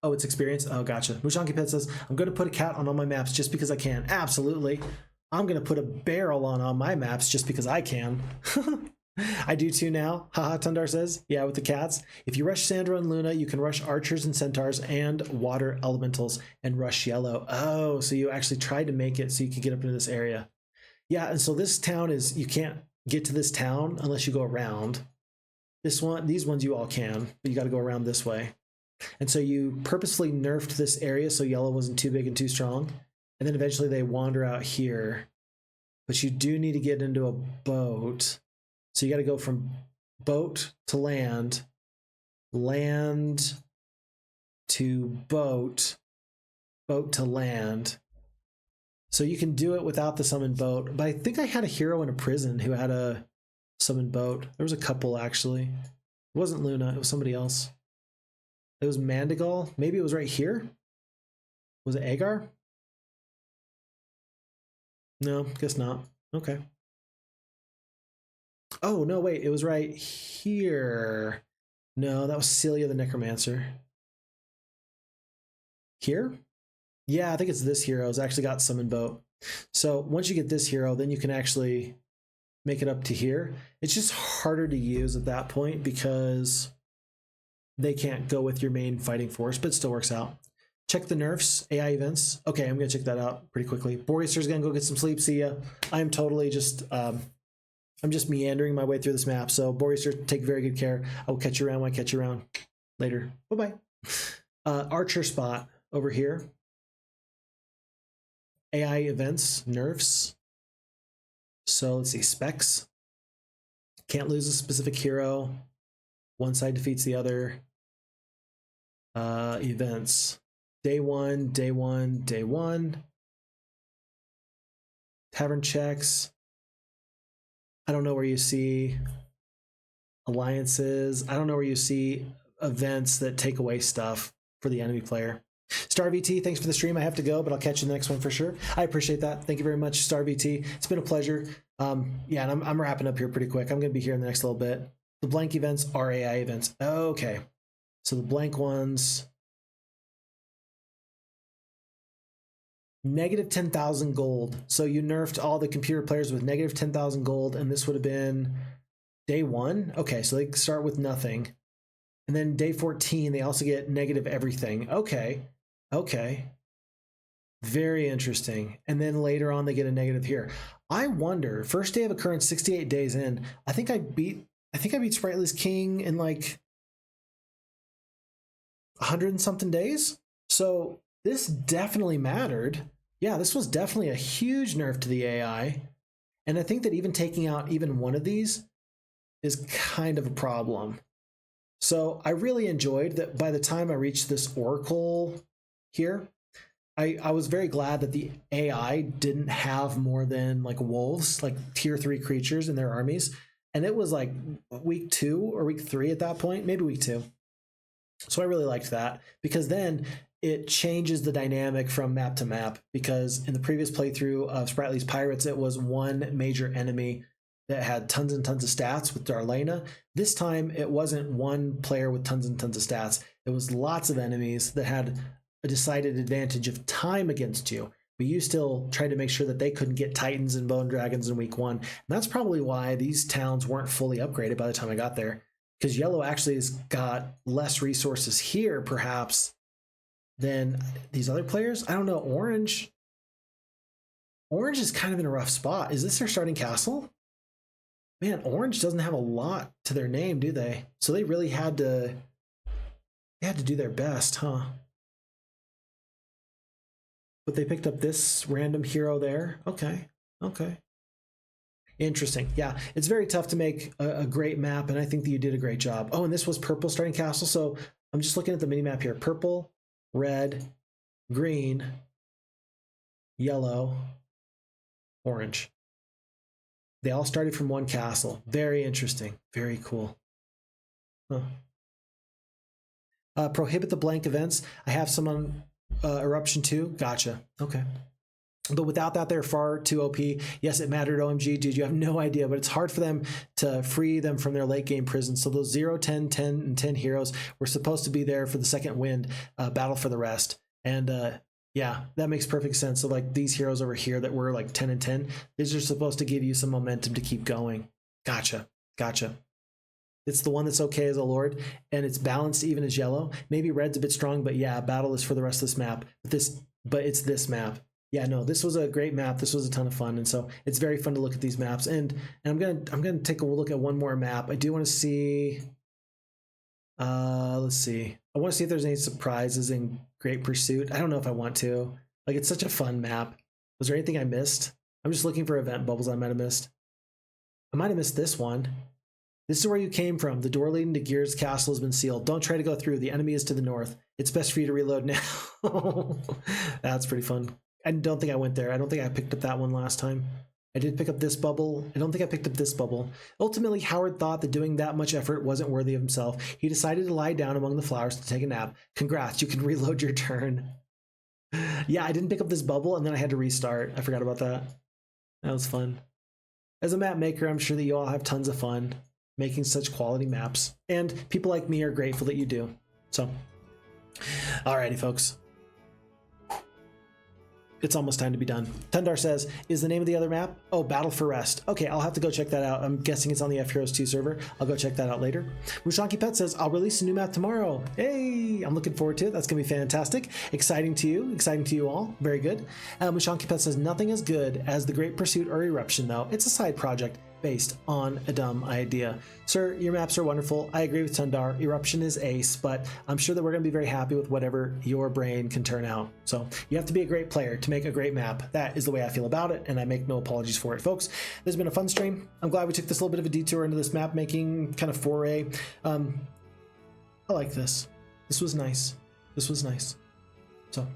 Oh, it's experience. Oh, gotcha. Mushanki Pet says, I'm going to put a cat on all my maps just because I can. Absolutely. I'm going to put a barrel on all my maps just because I can. I do too now. Haha, Tundar says. Yeah, with the cats. If you rush Sandra and Luna, you can rush archers and centaurs and water elementals and rush yellow. Oh, so you actually tried to make it so you could get up into this area. Yeah, and so this town is, you can't get to this town unless you go around. This one, these ones you all can, but you got to go around this way. And so you purposefully nerfed this area so yellow wasn't too big and too strong. And then eventually they wander out here. But you do need to get into a boat. So you got to go from boat to land, land to boat, boat to land. So you can do it without the summoned boat. But I think I had a hero in a prison who had a summoned boat. There was a couple, actually. It wasn't Luna. It was somebody else. It was Mandigal. Maybe it was right here. Was it Agar? No, guess not. Okay. Oh, no, wait. It was right here. No, that was Celia the Necromancer. Here? Yeah, I think it's this hero. It's actually got Summon Boat. So once you get this hero, then you can actually make it up to here. It's just harder to use at that point because they can't go with your main fighting force, but it still works out. Check the nerfs, AI events. Okay, I'm going to check that out pretty quickly. Borasdk's going to go get some sleep. See ya. I'm totally just, I'm just meandering my way through this map. So Borasdk, take very good care. I will catch you around when I catch you around. Later. Bye-bye. Archer spot over here. AI events, nerfs. So let's see, specs. Can't lose a specific hero. One side defeats the other. Events. Day one, day one, day one. Tavern checks. I don't know where you see alliances. I don't know where you see events that take away stuff for the enemy player. Star VT, thanks for the stream. I have to go, but I'll catch you in the next one for sure. I appreciate that. Thank you very much, Star VT. It's been a pleasure. Yeah, and I'm wrapping up here pretty quick. I'm going to be here in the next little bit. The blank events are AI events. Okay. So the blank ones. Negative 10,000 gold. So you nerfed all the computer players with negative 10,000 gold, and this would have been day one. Okay, so they start with nothing. And then day 14, they also get negative everything. Okay. Okay. Very interesting. And then later on, they get a negative here. I wonder, first day of occurrence, 68 days in, I think I beat Spriteless King in like 100 and something days. So this definitely mattered. Yeah, this was definitely a huge nerf to the AI. And I think that even taking out even one of these is kind of a problem. So I really enjoyed that by the time I reached this Oracle here, I was very glad that the AI didn't have more than like wolves, like tier 3 creatures in their armies. And it was like week 2 or week 3 at that point, maybe week 2. So I really liked that because then it changes the dynamic from map to map, because in the previous playthrough of Spriteless Pirates, it was one major enemy that had tons and tons of stats with Darlena. This time, it wasn't one player with tons and tons of stats. It was lots of enemies that had a decided advantage of time against you, but you still tried to make sure that they couldn't get Titans and Bone Dragons in week 1. And that's probably why these towns weren't fully upgraded by the time I got there, because Yellow actually has got less resources here, perhaps, than these other players. I don't know. Orange is kind of in a rough spot. Is this their starting castle? Man, Orange doesn't have a lot to their name, do they? So they really had to do their best, huh? But they picked up this random hero there. Okay. Interesting. Yeah, it's very tough to make a great map, and I think that you did a great job. Oh, and this was purple starting castle. So I'm just looking at the mini map here. Purple, red, green, yellow, orange. They all started from one castle. Very interesting. Very cool. Huh. Prohibit the blank events. I have some on Eruption 2. Gotcha. Okay. But without that, they're far too OP. Yes, it mattered, OMG. Dude, you have no idea, but it's hard for them to free them from their late game prison. So those 0, 10, 10, and 10 heroes were supposed to be there for the second wind, battle for the rest. And yeah, that makes perfect sense. So like these heroes over here that were like 10 and 10, these are supposed to give you some momentum to keep going. Gotcha. It's the one that's okay as a lord, and it's balanced even as yellow. Maybe red's a bit strong, but yeah, battle is for the rest of this map. But it's this map. Yeah, no, this was a great map. This was a ton of fun, and so it's very fun to look at these maps. And I'm gonna take a look at one more map. I do want to see. Let's see. I want to see if there's any surprises in Great Pursuit. I don't know if I want to. Like, it's such a fun map. Was there anything I missed? I'm just looking for event bubbles I might have missed. I might have missed this one. This is where you came from. The door leading to Gear's castle has been sealed. Don't try to go through. The enemy is to the north. It's best for you to reload now. That's pretty fun. I don't think I went there. I don't think I picked up that one last time. I did pick up this bubble. I don't think I picked up this bubble. Ultimately, Howard thought that doing that much effort wasn't worthy of himself. He decided to lie down among the flowers to take a nap. Congrats, you can reload your turn. Yeah, I didn't pick up this bubble, and then I had to restart. I forgot about that. That was fun. As a map maker, I'm sure that you all have tons of fun making such quality maps. And people like me are grateful that you do. So, alrighty, folks. It's almost time to be done. Tundar says, is the name of the other map? Oh, Battle for Rest. Okay, I'll have to go check that out. I'm guessing it's on the FHeroes2 server. I'll go check that out later. Mushanki Pet says, I'll release a new map tomorrow. Hey, I'm looking forward to it. That's going to be fantastic. Exciting to you all. Very good. Mushanki Pet says, nothing as good as the Great Pursuit or Eruption, though. It's a side project based on a dumb idea. Sir, your maps are wonderful. I agree with Tundar. Eruption is ace, but I'm sure that we're going to be very happy with whatever your brain can turn out. So you have to be a great player to make a great map. That is the way I feel about it, and I make no apologies for it, folks. This has been a fun stream. I'm glad we took this little bit of a detour into this map making kind of foray. I like this. This was nice. This was nice. So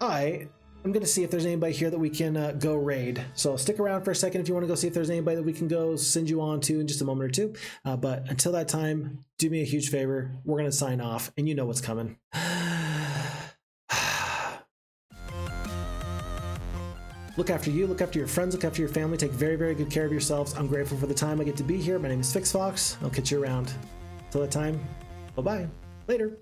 I'm gonna see if there's anybody here that we can go raid. So stick around for a second if you want to go see if there's anybody that we can go send you on to in just a moment or two. But until that time, do me a huge favor. We're gonna sign off, and you know what's coming. Look after you, look after your friends, look after your family. Take very, very good care of yourselves. I'm grateful for the time I get to be here. My name is Phixfox. I'll catch you around. Till that time, bye-bye. Later.